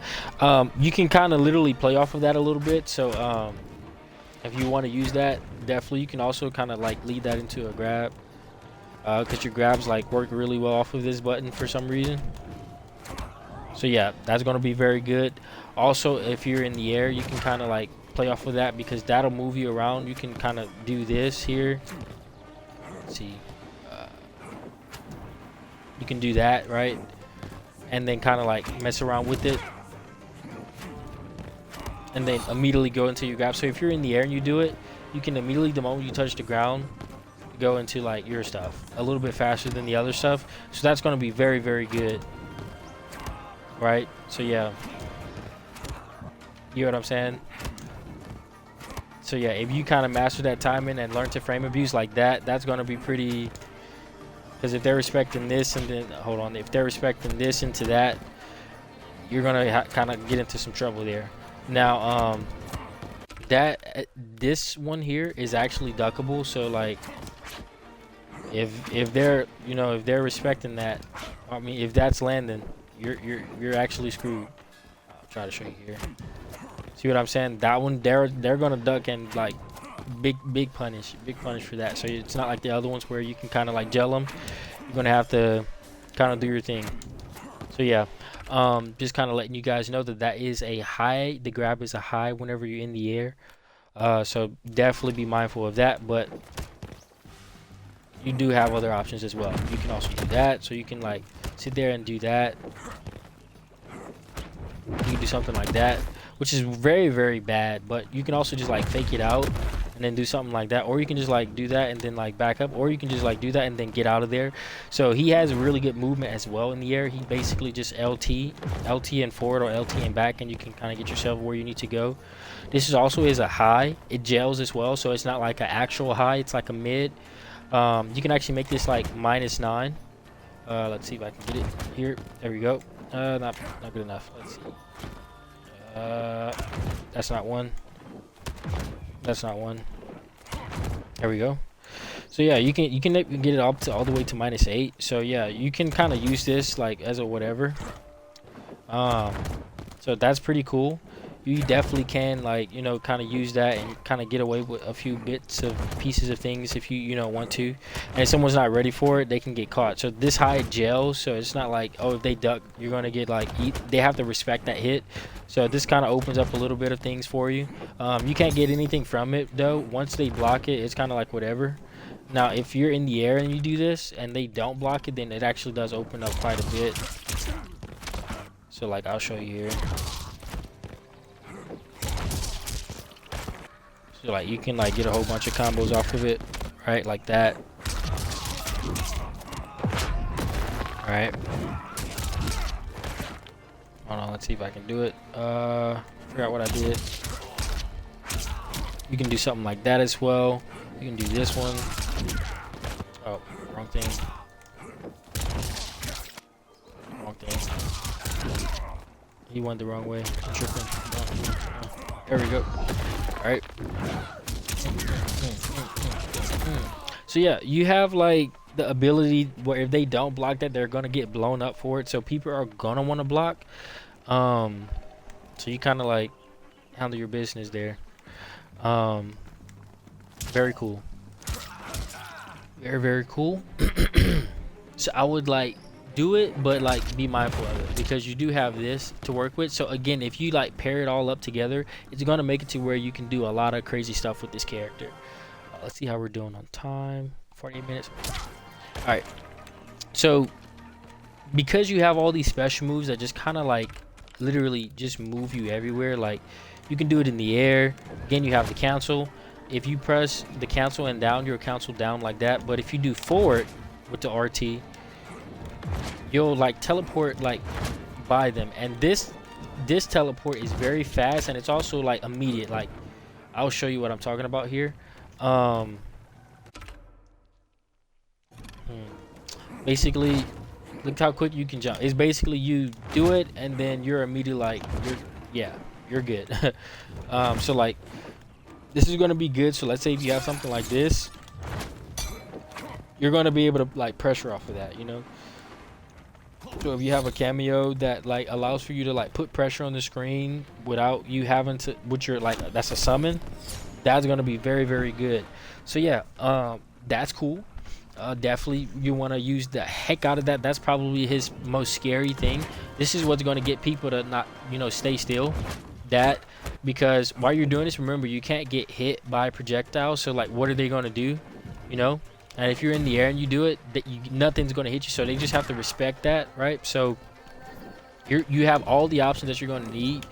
you can kind of literally play off of that a little bit. So if you want to use that, definitely you can also kind of like lead that into a grab. because your grabs like work really well off of this button for some reason. So yeah, that's going to be very good. Also, if you're in the air, you can kind of like play off of that, because that'll move you around. You can kind of do this here. Let's see. You can do that, right? And then kind of like mess around with it. And then immediately go into your grab. So if you're in the air and you do it, you can immediately, the moment you touch the ground, go into like your stuff a little bit faster than the other stuff. So that's going to be very, very good. Right? So yeah. You know what I'm saying? So yeah, if you kind of master that timing and learn to frame abuse like that, that's going to be pretty. Because if they're respecting this and then, hold on, if they're respecting this into that, you're going to kind of get into some trouble there. Now, this one here is actually duckable. So like, if they're, you know, if they're respecting that, I mean, if that's landing, you're actually screwed. I'll try to show you here. See what I'm saying? That one, they're gonna duck and like big punish for that. So it's not like the other ones where you can kind of like gel them. You're gonna have to kind of do your thing. So yeah, just kind of letting you guys know that that is a high. The grab is a high whenever you're in the air. So definitely be mindful of that. But you do have other options as well. You can also do that. So you can like sit there and do that. You can do something like that, which is very, very bad. But you can also just like fake it out and then do something like that, or you can just like do that and then like back up, or you can just like do that and then get out of there. So he has really good movement as well in the air. He basically just LT and forward, or LT and back, and you can kind of get yourself where you need to go. This is also a high. It gels as well, so it's not like an actual high, it's like a mid. You can actually make this like -9. Let's see if I can get it here. There we go. Not good enough. Let's see. That's not one. That's not one. There we go. So yeah, you can get it up to all the way to -8. So yeah, you can kind of use this like as a whatever. So that's pretty cool. You definitely can, like, you know, kind of use that and kind of get away with a few pieces of things if you know, want to. And if someone's not ready for it, they can get caught. So this high gels, so it's not like, oh, if they duck, you're gonna get like they have to respect that hit. So this kind of opens up a little bit of things for you. You can't get anything from it though. Once they block it, it's kind of like whatever. Now if you're in the air and you do this and they don't block it, then it actually does open up quite a bit. So like, I'll show you here. So like, you can like get a whole bunch of combos off of it, right? Like that. All right. Hold on, let's see if I can do it. Forgot what I did. You can do something like that as well. You can do this one. Oh, wrong thing. Wrong thing. He went the wrong way. I'm tripping. There we go. All right. So yeah, you have like the ability where if they don't block that, they're gonna get blown up for it. So people are gonna want to block. So you kind of like handle your business there. Very cool. Very, very cool. So I would like do it, but like be mindful of it, because you do have this to work with. So again, if you like pair it all up together, it's gonna make it to where you can do a lot of crazy stuff with this character. Let's see how we're doing on time. 48 minutes. All right. So because you have all these special moves that just kind of like literally just move you everywhere, like you can do it in the air. Again, you have the cancel. If you press the cancel and down, you'll cancel down like that. But if you do forward with the RT, you'll like teleport like by them. And this teleport is very fast, and it's also like immediate. Like, I'll show you what I'm talking about here. Basically, look how quick you can jump. It's basically you do it and then you're immediately like, you're good. So like, this is going to be good. So let's say if you have something like this, you're going to be able to like pressure off of that, you know. So if you have a Kameo that like allows for you to like put pressure on the screen without you having to, which you're like, that's a summon, that's going to be very, very good. So yeah, that's cool. Definitely you want to use the heck out of that. That's probably his most scary thing. This is what's going to get people to not, stay still. That, because while you're doing this, remember, you can't get hit by projectiles. So like, what are they going to do? And if you're in the air and you do it, nothing's going to hit you. So they just have to respect that, right? So you have all the options that you're going to need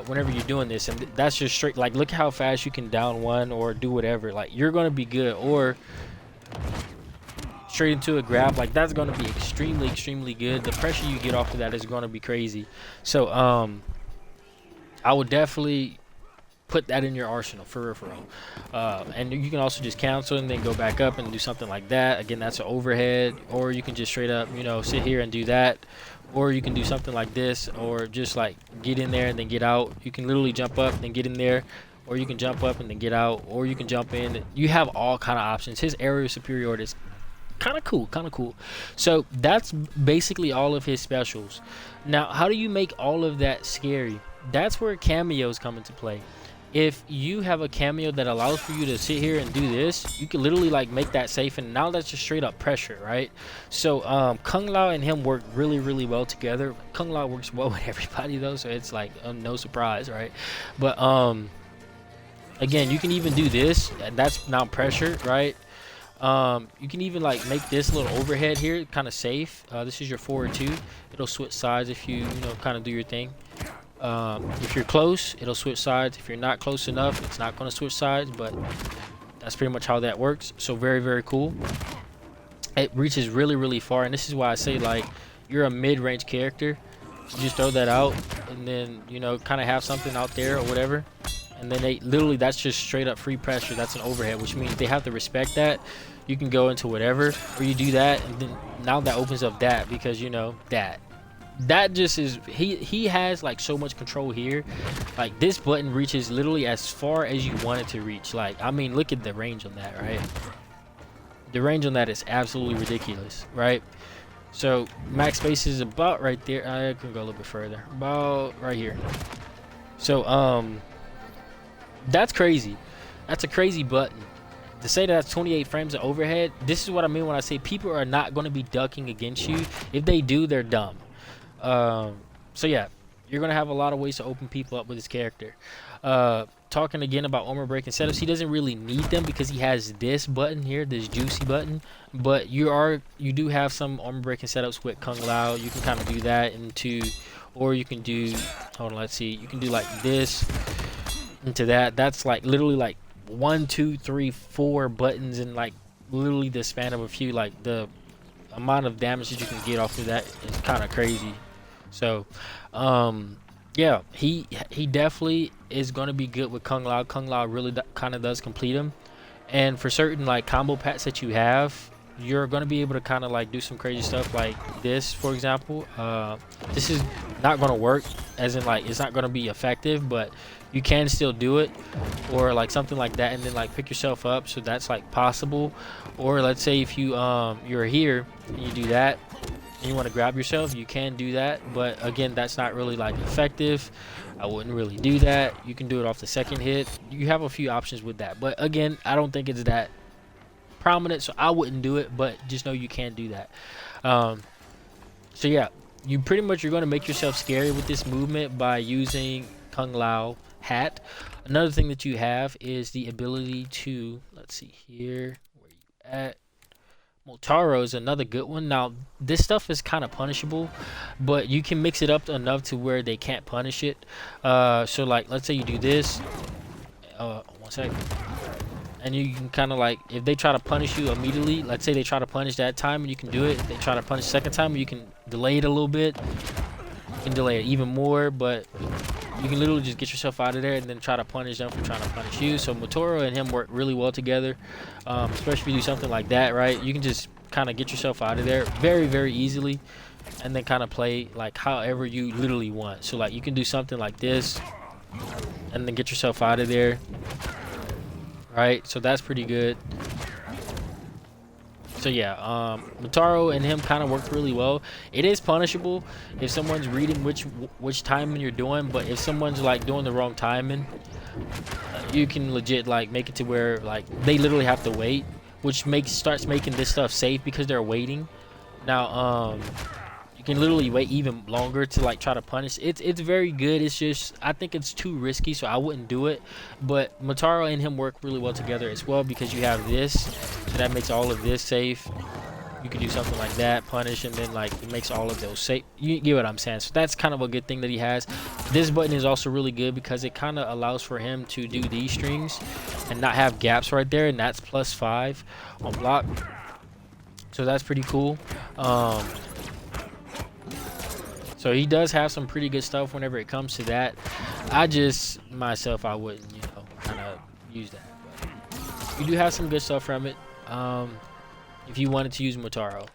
whenever you're doing this, and that's just straight. Like, look how fast you can down one or do whatever. Like, you're going to be good. Or straight into a grab, like that's going to be extremely good. The pressure you get off of that is going to be crazy. So I would definitely put that in your arsenal, for real. And you can also just cancel and then go back up and do something like that. Again, that's an overhead. Or you can just straight up, sit here and do that. Or you can do something like this, or just like get in there and then get out. You can literally jump up and then get in there, or you can jump up and then get out, or you can jump in. You have all kind of options. His aerial superiority is kind of cool. So that's basically all of his specials. Now, how do you make all of that scary? That's where cameos come into play. If you have a cameo that allows for you to sit here and do this, you can literally like make that safe, and now that's just straight up pressure, right? So Kung Lao and him work really well together. Kung Lao works well with everybody though, so it's like no surprise, right? But again, you can even do this, and that's not pressure, right? You can even like make this little overhead here kind of safe. This is your forward 2. It'll switch sides if you kind of do your thing. If you're close, it'll switch sides. If you're not close enough, it's not going to switch sides, but that's pretty much how that works. So very cool. It reaches really far, and this is why I say, like, you're a mid-range character, you just throw that out and then kind of have something out there or whatever, and then they literally, that's just straight up free pressure. That's an overhead, which means they have to respect that. You can go into whatever, or you do that, and then now that opens up that, because that just is, he has like so much control here. Like, this button reaches literally as far as you want it to reach. Like, I mean, look at the range on that, right? The range on that is absolutely ridiculous, right? So max space is about right there. I can go a little bit further, about right here. So that's crazy. That's a crazy button. To say that that's 28 frames of overhead, this is what I mean when I say people are not going to be ducking against you. If they do, they're dumb. So yeah, you're gonna have a lot of ways to open people up with his character. Talking again about armor breaking setups, he doesn't really need them because he has this button here, this juicy button. But you do have some armor breaking setups with Kung Lao. You can kind of do that into, or you can do, hold on, let's see, you can do like this into that. That's like literally like 1, 2, 3, 4 buttons in like literally the span of a few. Like, the amount of damage that you can get off of that is kind of crazy. So yeah, he definitely is going to be good with Kung Lao. Kung Lao really kind of does complete him, and for certain like combo packs that you have, you're going to be able to kind of like do some crazy stuff like this, for example. This is not going to work, as in like it's not going to be effective, but you can still do it, or like something like that, and then like pick yourself up. So that's like possible. Or let's say if you you're here and you do that and you want to grab yourself, you can do that, but again, that's not really like effective. I wouldn't really do that. You can do it off the second hit. You have a few options with that, but again, I don't think it's that prominent, so I wouldn't do it, but just know you can do that. So yeah, you're going to make yourself scary with this movement by using Kung Lao hat. Another thing that you have is the ability to, let's see here, where you at? Motaro is another good one. Now, this stuff is kind of punishable, but you can mix it up enough to where they can't punish it. So like, let's say you do this. 1 second. And you can kind of like, if they try to punish you immediately, let's say they try to punish that time and you can do it. If they try to punish second time, you can delay it a little bit. You can delay it even more, but you can literally just get yourself out of there and then try to punish them for trying to punish you. So Motaro and him work really well together, especially if you do something like that, right? You can just kind of get yourself out of there very easily, and then kind of play like however you literally want. So like, you can do something like this and then get yourself out of there, right? So that's pretty good. So yeah, Motaro and him kind of worked really well. It is punishable if someone's reading which timing you're doing, but if someone's like doing the wrong timing, you can legit like make it to where like they literally have to wait. which starts making this stuff safe because they're waiting. Now, you can literally wait even longer to like try to punish. It's very good. It's just I think it's too risky, so I wouldn't do it. But Motaro and him work really well together as well because you have this, so that makes all of this safe. You can do something like that, punish, and then like it makes all of those safe. You get what I'm saying? So that's kind of a good thing that he has. This button is also really good because it kind of allows for him to do these strings and not have gaps right there, and that's +5 on block. So that's pretty cool. So he does have some pretty good stuff whenever it comes to that. I just myself, I wouldn't, you know, kind of use that. But you do have some good stuff from it. If you wanted to use Motaro.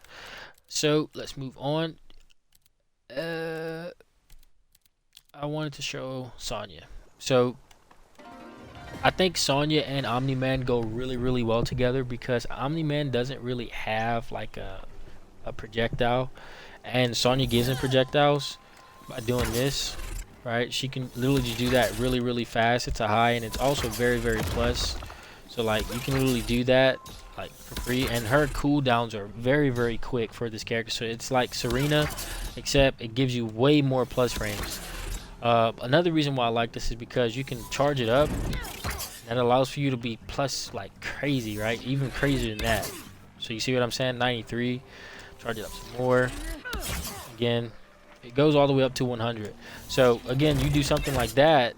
So let's move on. I wanted to show Sonya. So I think Sonya and Omni-Man go really, really well together because Omni-Man doesn't really have like a projectile, and Sonya gives him projectiles by doing this, right? She can literally just do that really, really fast. It's a high, and it's also very, very plus. So like you can literally do that like for free, and her cooldowns are very, very quick for this character. So it's like Serena, except it gives you way more plus frames. Another reason why I like this is because you can charge it up. That allows for you to be plus like crazy, right? Even crazier than that. So you see what I'm saying? 93. Charge it up some more. Again, it goes all the way up to 100. So again, you do something like that,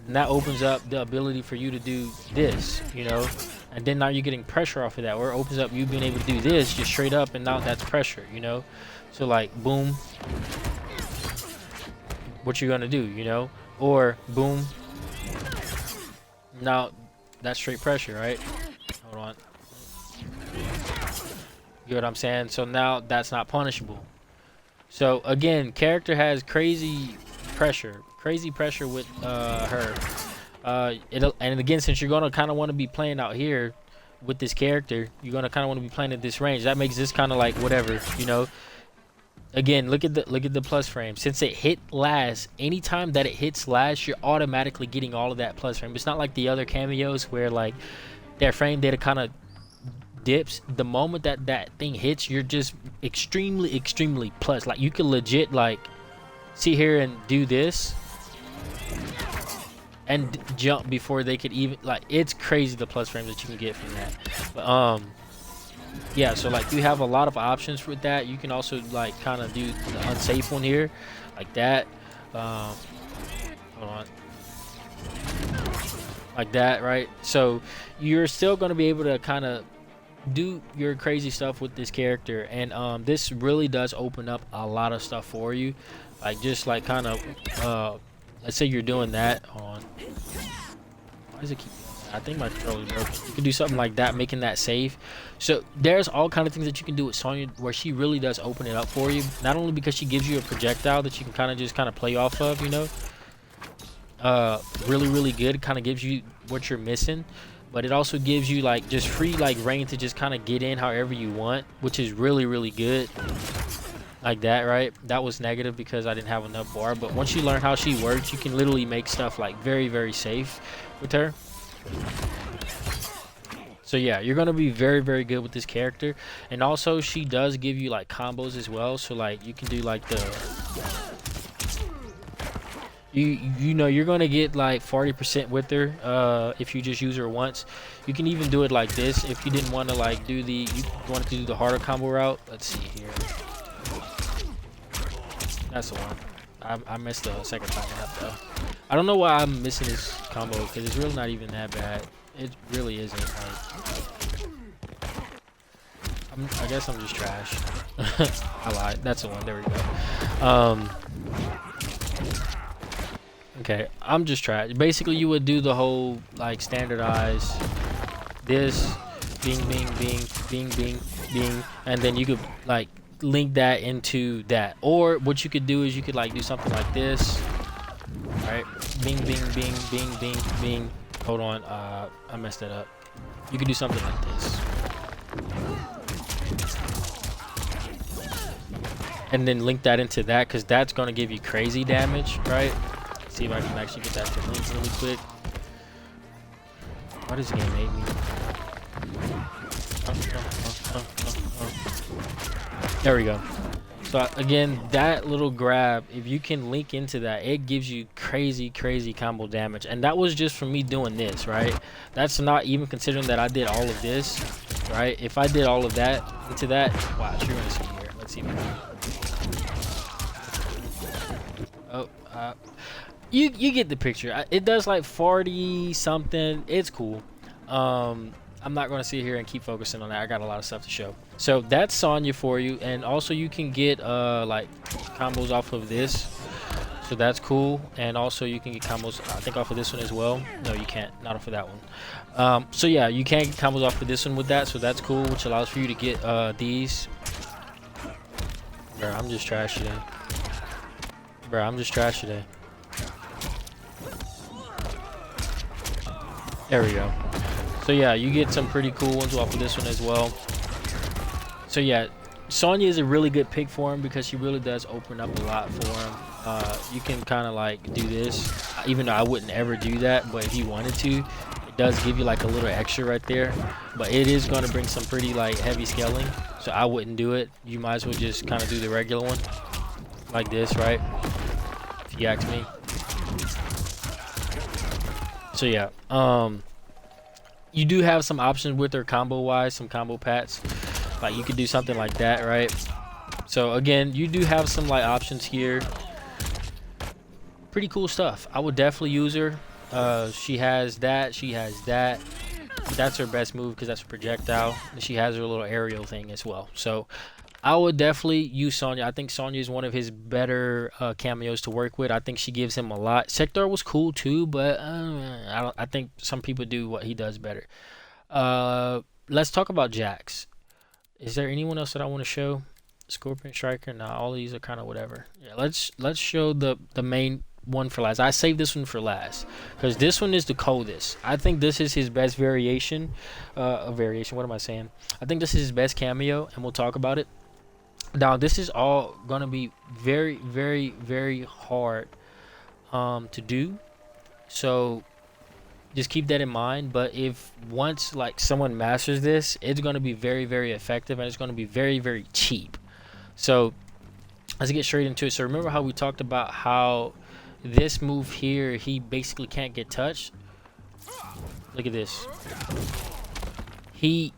and that opens up the ability for you to do this, you know. And then now you're getting pressure off of that, or it opens up you being able to do this just straight up, and now that's pressure, you know. So like boom, what you're gonna do, you know, or boom. Now that's straight pressure, right? Hold on. You know what I'm saying? So now that's not punishable. So again, character has crazy pressure with her. And again, since you're gonna kind of want to be playing out here with this character, you're gonna kind of want to be playing at this range. That makes this kind of like whatever, you know. Again, look at the plus frame. Since it hit last, anytime that it hits last, you're automatically getting all of that plus frame. It's not like the other cameos where like their frame data kind of dips. The moment that that thing hits, you're just extremely plus. Like you can legit like sit here and do this and jump before they could even like. It's crazy the plus frames that you can get from that. But yeah, so like you have a lot of options with that. You can also like kind of do the unsafe one here like that. Hold on, like that, right? So you're still going to be able to kind of do your crazy stuff with this character, and this really does open up a lot of stuff for you. Like just like kind of let's say you're doing that. Hold on, why does it keep doing that? I think my controller broke. You can do something like that, making that safe. So there's all kind of things that you can do with Sonya where she really does open it up for you, not only because she gives you a projectile that you can kind of play off of, you know. Really good, kind of gives you what you're missing, but it also gives you like just free like reign to just kind of get in however you want, which is really good. Like that, right? That was negative because I didn't have enough bar, but once you learn how she works, you can literally make stuff like very safe with her. So yeah, you're gonna be very good with this character, and also she does give you like combos as well. So like you can do like the you know you're gonna get like 40% with her if you just use her once. You can even do it like this if you didn't want to like do the wanted to do the harder combo route. Let's see here. That's the one. I missed the second time up though. I don't know why I'm missing this combo because it's really not even that bad. It really isn't. Like, I guess I'm just trash. I lied. That's the one. There we go. Okay, I'm just trash. Basically, you would do the whole like standardized this, bing, and then you could like link that into that. Or what you could do is you could like do something like this. Right, bing. Hold on, I messed that up. You could do something like this, and then link that into that, because that's gonna give you crazy damage, right? Let's see if I can actually get that to link really quick. Why does the game hate me? There we go. So again, that little grab, if you can link into that, it gives you crazy combo damage. And that was just from me doing this, right? That's not even considering that I did all of this, right? If I did all of that into that, watch, you're gonna see here. Let's see. Oh, you get the picture. It does like 40 something. It's cool. I'm not going to sit here and keep focusing on that. I got a lot of stuff to show. So that's Sonya for you, and also you can get like combos off of this, so that's cool. And also you can get combos, I think, off of this one as well. No, you can't, not off of that one. So yeah, you can get combos off of this one with that, so that's cool, which allows for you to get these. Bro, I'm just trash today. Bro, I'm just trash today. There we go. So yeah, you get some pretty cool ones off of this one as well. So yeah, Sonya is a really good pick for him because she really does open up a lot for him. You can kind of like do this, even though I wouldn't ever do that, but if you wanted to, it does give you like a little extra right there. But it is going to bring some pretty like heavy scaling, so I wouldn't do it. You might as well just kind of do the regular one like this, right? If you ask me. So yeah, you do have some options with her combo wise, some combo pats, like you could do something like that, right? So again, you do have some like options here. Pretty cool stuff. I would definitely use her. She has that, she has that. That's her best move because that's a projectile, and she has her little aerial thing as well. So I would definitely use Sonya. I think Sonya is one of his better cameos to work with. I think she gives him a lot. Sector was cool too, but I think some people do what he does better. Let's talk about Jax. Is there anyone else that I want to show? Scorpion Striker? Nah, all of these are kind of whatever. Yeah, let's show the main one for last. I saved this one for last because this one is the coldest. I think this is his best variation. What am I saying? I think this is his best cameo, and we'll talk about it. Now this is all gonna be very hard to do, so just keep that in mind. But if once like someone masters this, it's gonna be very effective, and it's gonna be very cheap. So let's get straight into it. So remember how we talked about how this move here, he basically can't get touched. Look at this, he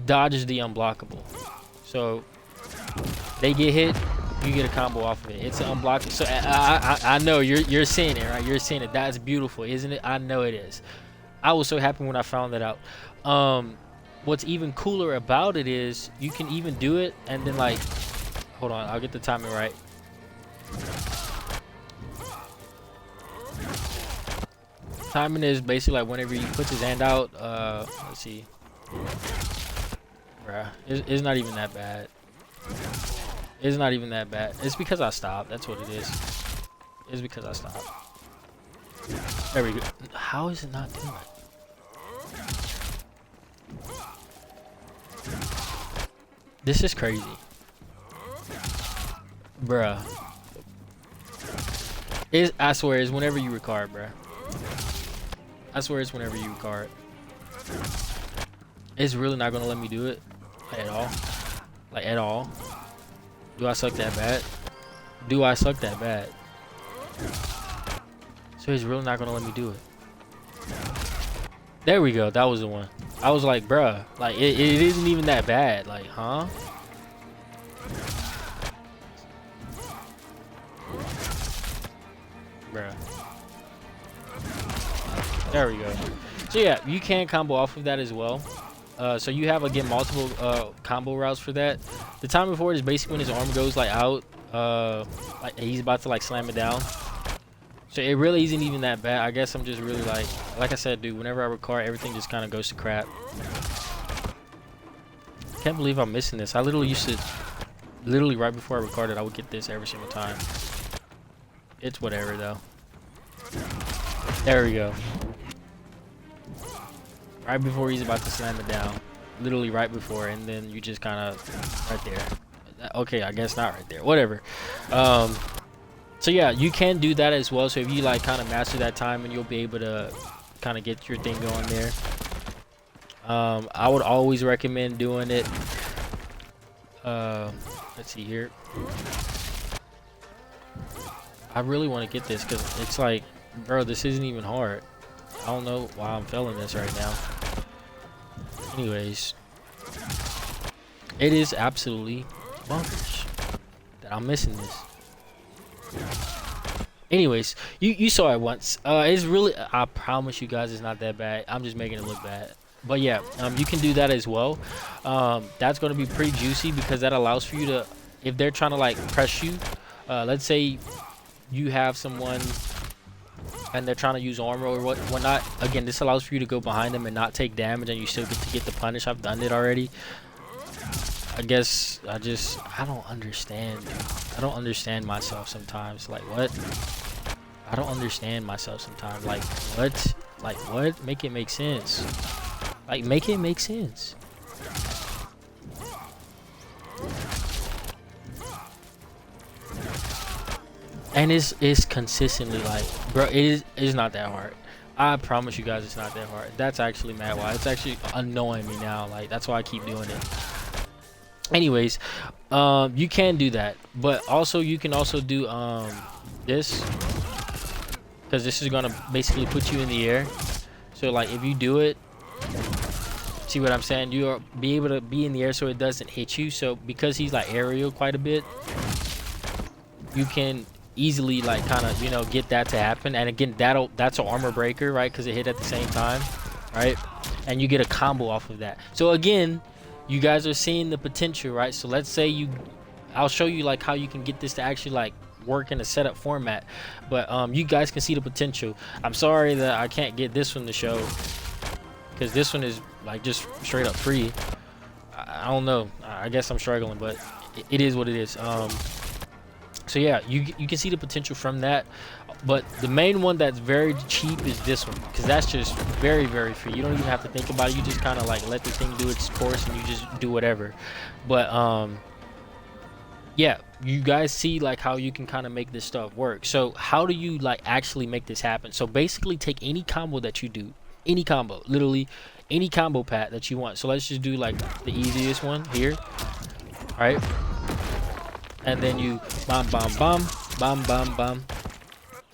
dodges the unblockable, so they get hit, you get a combo off of it. It's an unblockable. So I know you're seeing it, right? You're seeing it. That's beautiful, isn't it? I know it is. I was so happy when I found that out. What's even cooler about it is you can even do it and then like, hold on, I'll get the timing right. Timing is basically like whenever he puts his hand out. Let's see. Bruh, it's not even that bad. It's not even that bad. It's because I stopped. That's what it is. It's because I stopped. There we go. How is it not doing it? This is crazy. Bruh. I swear it's whenever you record, bruh. I swear it's whenever you record. It's really not gonna let me do it at all. Like at all. Do I suck that bad? Do I suck that bad? So he's really not gonna let me do it. There we go. That was the one. I was like, bruh, like it isn't even that bad. Like, huh? Bruh. There we go. So yeah, you can combo off of that as well. So you have again multiple combo routes for that. The time before it is basically when his arm goes like out, like he's about to like slam it down. So it really isn't even that bad. I guess I'm just really like I said, dude, whenever I record, everything just kind of goes to crap. Can't believe I'm missing this. I literally used to, literally right before I recorded, I would get this every single time. It's whatever though. There we go. Right before he's about to slam it down. Literally right before, and then you just kind of right there. Okay, I guess not right there. Whatever. So yeah, you can do that as well. So if you like kind of master that time, and you'll be able to kind of get your thing going there. I would always recommend doing it. Let's see here. I really want to get this because it's like, bro, this isn't even hard. I don't know why I'm failing this right now. Anyways, it is absolutely bonkers that I'm missing this. Anyways, you saw it once. It's really, I promise you guys, it's not that bad. I'm just making it look bad. But yeah, you can do that as well. That's going to be pretty juicy because that allows for you to, if they're trying to like press you, let's say you have someone and they're trying to use armor or whatnot. Again, this allows for you to go behind them and not take damage, and you still get to get the punish. I've done it already. I guess I don't understand. I don't understand myself sometimes. Like, what? I don't understand myself sometimes. Like, what? Like, what? Make it make sense. Like, make it make sense. And it's consistently like, bro, it's not that hard. I promise you guys it's not that hard. That's actually mad why. It's actually annoying me now. Like, that's why I keep doing it. Anyways, you can do that, but also you can also do this, because this is gonna basically put you in the air. So like if you do it, see what I'm saying, you'll be able to be in the air so it doesn't hit you. So because he's like aerial quite a bit, you can easily like kind of, you know, get that to happen. And again, that's an armor breaker, right? Because it hit at the same time, right? And you get a combo off of that. So again, you guys are seeing the potential, right? So let's say I'll show you like how you can get this to actually like work in a setup format, but you guys can see the potential. I'm sorry that I can't get this one to show, because this one is like just straight up free. I don't know, I guess I'm struggling, but it is what it is. So yeah, you can see the potential from that. But the main one that's very cheap is this one, because that's just very, very free. You don't even have to think about it. You just kind of like let the thing do its course and you just do whatever. But yeah, you guys see like how you can kind of make this stuff work. So how do you like actually make this happen? So basically take any combo that you do, any combo, literally any combo pat that you want. So let's just do like the easiest one here, right? And then you bam, bam, bam, bam, bam, bam.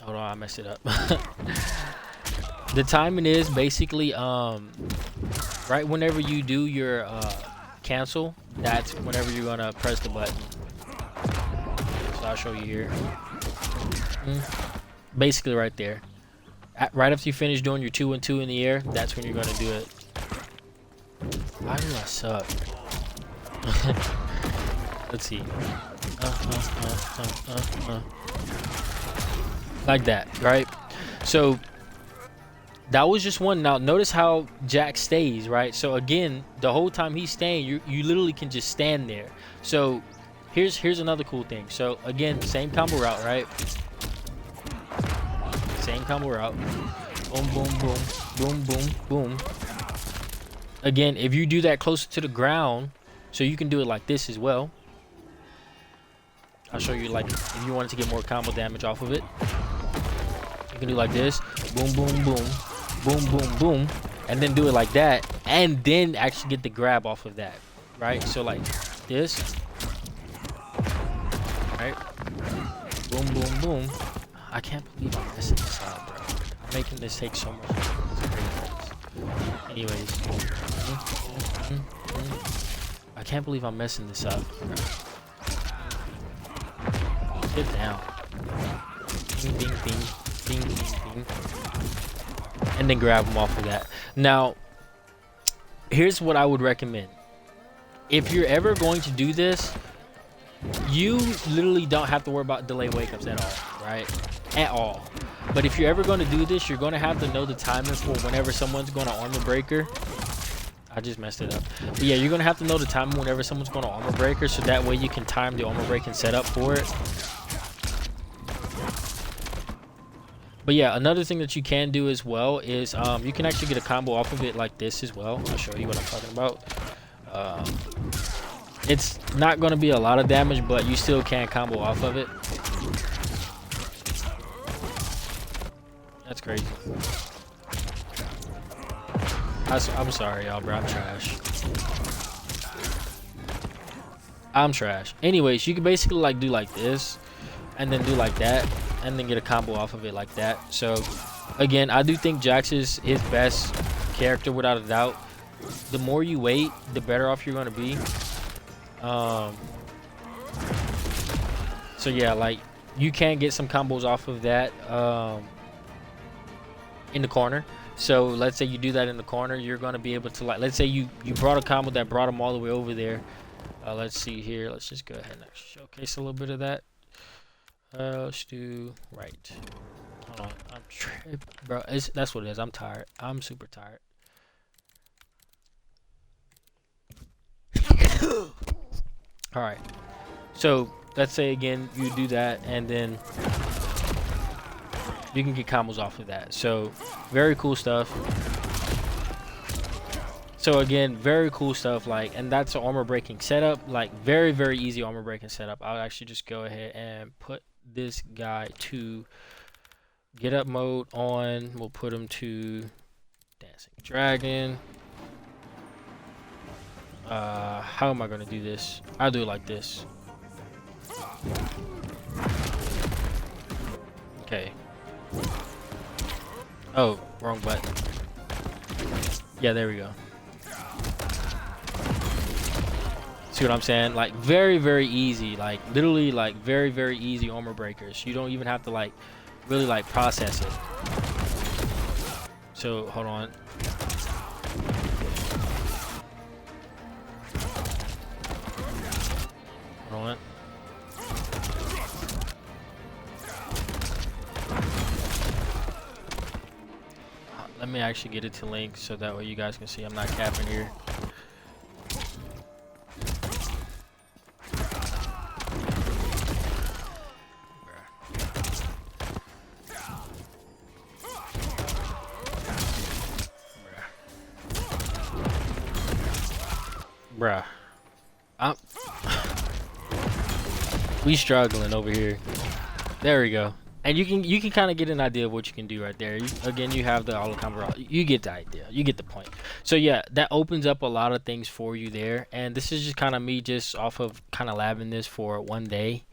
Hold on, I messed it up. The timing is basically right whenever you do your cancel, that's whenever you're gonna press the button. So I'll show you here. Basically right there. Right after you finish doing your 2 and 2 in the air, that's when you're gonna do it. Why do I suck? Let's see. Like that, right? So that was just one. Now notice how Jack stays, right? So again, the whole time he's staying, you literally can just stand there. So here's another cool thing. So again, same combo route, right? Same combo route. Boom, boom, boom, boom, boom, boom. Again, if you do that closer to the ground, so you can do it like this as well. I'll show you like if you wanted to get more combo damage off of it. You can do like this, boom, boom, boom, boom, boom, boom, and then do it like that, and then actually get the grab off of that, right? So like this, right? Boom, boom, boom. I can't believe I'm messing this up, bro. I'm making this take so much time. Anyways, I can't believe I'm messing this up, bro. Get down. Bing, bing, bing, bing, bing, bing. And then grab them off of that. Now, here's what I would recommend. If you're ever going to do this, you literally don't have to worry about delay wake-ups at all, right? At all. But if you're ever going to do this, you're going to have to know the timing for whenever someone's going to armor breaker. I just messed it up. But yeah, you're going to have to know the timing whenever someone's going to armor breaker, so that way you can time the armor break and set up for it. But yeah, another thing that you can do as well is you can actually get a combo off of it like this as well. I'll show you what I'm talking about. It's not going to be a lot of damage, but you still can combo off of it. That's crazy. I'm sorry, y'all, bro. I'm trash. I'm trash. Anyways, you can basically like do like this, and then do like that, and then get a combo off of it like that. So, again, I do think Jax is his best character without a doubt. The more you wait, the better off you're gonna be. So yeah, like you can get some combos off of that in the corner. So let's say you do that in the corner, you're gonna be able to, like, let's say you brought a combo that brought him all the way over there. Let's see here. Let's just go ahead and showcase a little bit of that. Let's do right. Hold on, I'm tripping, bro. That's what it is. I'm tired. I'm super tired. All right. So let's say again you do that, and then you can get combos off of that. So very cool stuff. So again, very cool stuff. Like, and that's an armor breaking setup. Like very easy armor breaking setup. I'll actually just go ahead and put this guy to get up mode on. We'll put him to dancing dragon. How am I gonna do this? I'll do it like this. Okay. Oh, wrong button. Yeah, there we go. See what I'm saying? Like very easy. Like literally like very easy armor breakers. You don't even have to like really like process it. So hold on. Hold on. Let me actually get it to link so that way you guys can see I'm not capping here. Bruh. We struggling over here. There we go. And you can kind of get an idea of what you can do right there. Again, you have the auto combo. You get the idea. You get the point. So yeah, that opens up a lot of things for you there. And this is just kind of me just off of kind of labbing this for one day.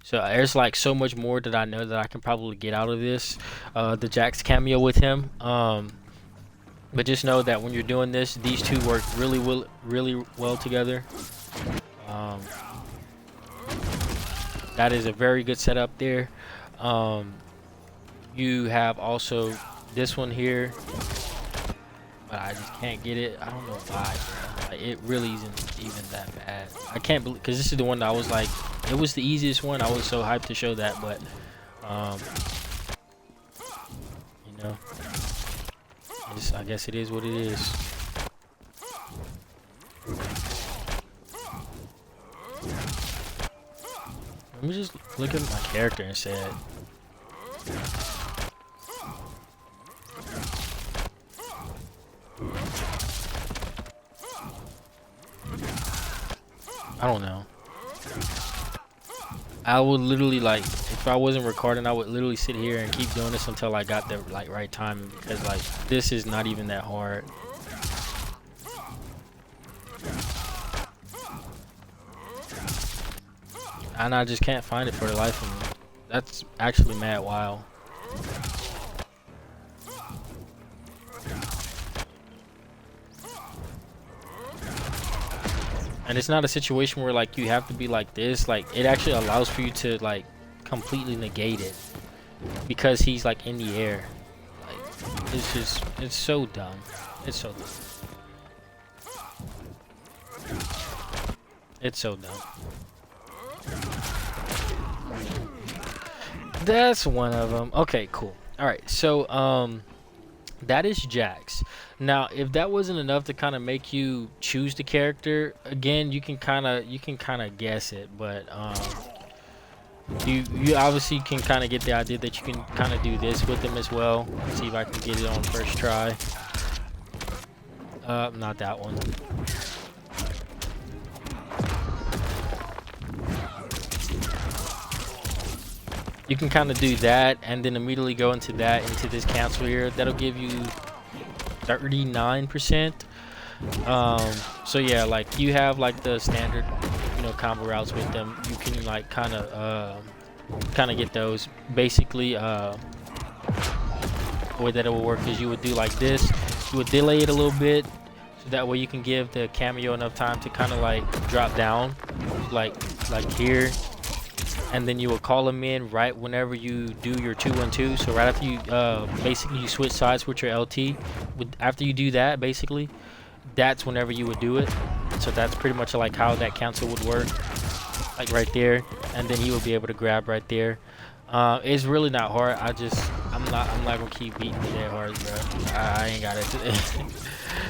So there's like so much more that I know that I can probably get out of this. The Jax cameo with him. But just know that when you're doing this, these two work really well together. That is a very good setup there. You have also this one here, but I just can't get it. I don't know why, bro. Like, it really isn't even that bad. I can't believe, because this is the one that I was like, it was the easiest one. I was so hyped to show that, but you know, I guess it is what it is. Let me just look at my character instead. I don't know. I would literally, like, if I wasn't recording, I would literally sit here and keep doing this until I got the like right time, because like this is not even that hard. And I just can't find it for the life of me. That's actually mad wild. And it's not a situation where like you have to be like this. Like, it actually allows for you to like completely negate it, because he's like in the air. Like, it's so dumb. It's so dumb. It's so dumb. That's one of them. Okay, cool. All right, so that is Jax. Now, if that wasn't enough to kind of make you choose the character, again, you can kind of guess it, but you obviously can kind of get the idea that you can kind of do this with him as well. Let's see if I can get it on first try. Not that one. You can kind of do that and then immediately go into this cancel here. That'll give you 39%. So yeah, like you have like the standard, combo routes with them. You can like kind of get those. Basically, the way that it will work is you would do like this. You would delay it a little bit, so that way you can give the Kameo enough time to kind of like drop down, like here, and then you will call him in right whenever you do your 2-1-2. So right after you basically you switch sides with your LT. After you do that, basically, that's whenever you would do it. So that's pretty much like how that cancel would work, like right there, and then he will be able to grab right there. It's really not hard. I'm not gonna keep beating you that hard, bro. I ain't got it today.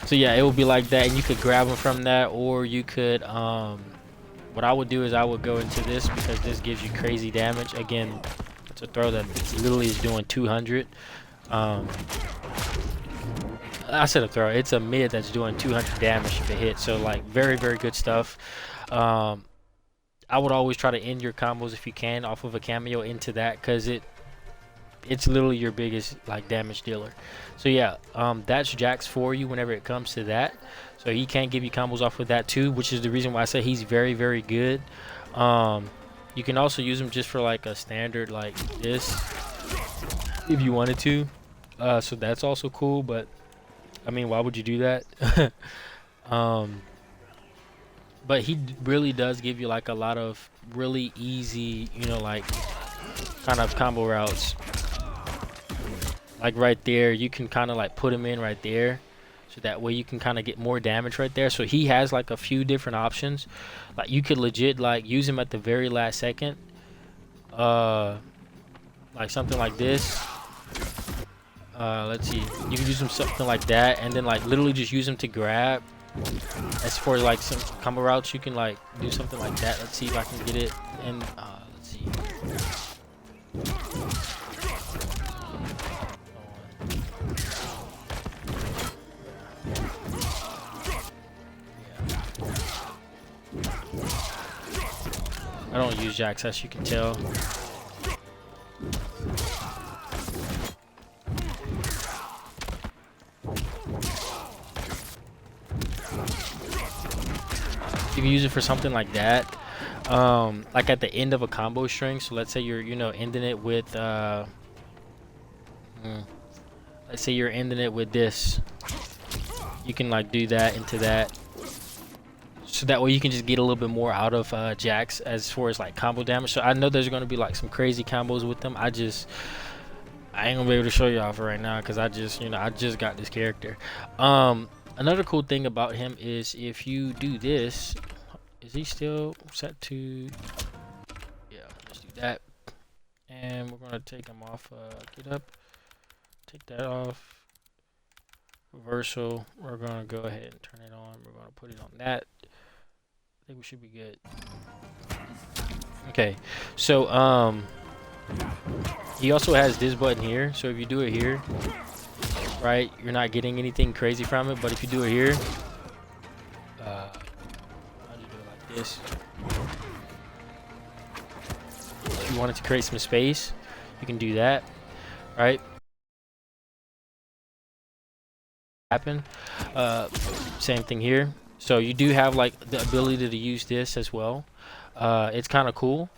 So yeah, it will be like that, and you could grab him from that, or you could what I would do is I would go into this, because this gives you crazy damage. Again, it's a throw that literally is doing 200. I said a throw. It's a mid that's doing 200 damage if it hits. So like very good stuff. I would always try to end your combos if you can off of a Kameo into that, because it's literally your biggest like damage dealer. So yeah, that's Jax for you whenever it comes to that. So he can give you combos off with that too, which is the reason why I say he's very good. You can also use him just for like a standard like this if you wanted to. So that's also cool, but I mean, why would you do that? But he really does give you like a lot of really easy, like kind of combo routes. Like right there, you can kind of like put him in right there, so that way you can kind of get more damage right there. So he has like a few different options. Like you could legit like use him at the very last second, like something like this. Let's see, you can use him something like that, and then like literally just use him to grab. As for like some combo routes, you can like do something like that. Let's see if I can get it. And let's see. I don't use Jax, as you can tell. You can use it for something like that, like at the end of a combo string. So let's say you're ending it with let's say you're ending it with this. You can like do that into that, so that way you can just get a little bit more out of Jax as far as like combo damage. So I know there's going to be like some crazy combos with them. I ain't gonna be able to show y'all for right now, because I just got this character. Another cool thing about him is if you do this, is he still set to? Yeah, let's do that. And we're gonna take him off. Get up. Take that off. Reversal. We're gonna go ahead and turn it on. We're gonna put it on that. I think we should be good. Okay. So he also has this button here. So if you do it here, right, you're not getting anything crazy from it. But if you do it here, I'll just do it like this. If you wanted to create some space, you can do that, right? Happen. Same thing here. So you do have like the ability to use this as well. It's kind of cool.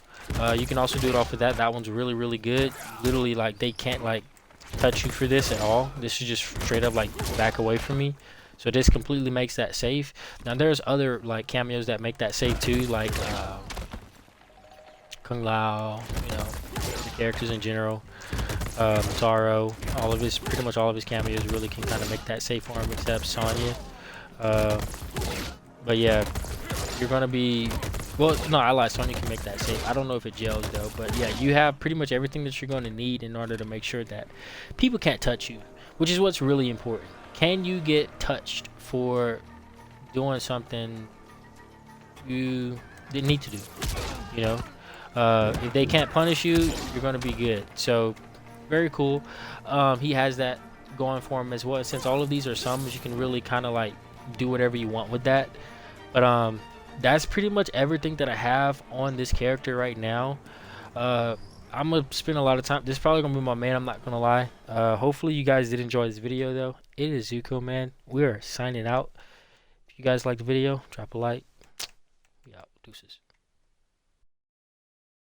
You can also do it off of that. That one's really good. Literally, like they can't like touch you for this at all. This is just straight up like back away from me. So this completely makes that safe. Now there's other like Kameos that make that safe too, like Kung Lao, the characters in general, Taro, pretty much all of his Kameos really can kind of make that safe for him, except Sonya. But yeah, you're gonna be, well, no, I lied, Sonya can make that safe. I don't know if it gels though, but yeah, you have pretty much everything that you're going to need in order to make sure that people can't touch you, which is what's really important. Can you get touched for doing something you didn't need to do? If they can't punish you, you're going to be good. So very cool. He has that going for him as well. Since all of these are summons, you can really kind of like do whatever you want with that. But that's pretty much everything that I have on this character right now. I'm gonna spend a lot of time. This is probably gonna be my main, I'm not gonna lie. Hopefully you guys did enjoy this video though. it is Zuko, man. We are signing out. If you guys like the video, drop a like. We out. Deuces.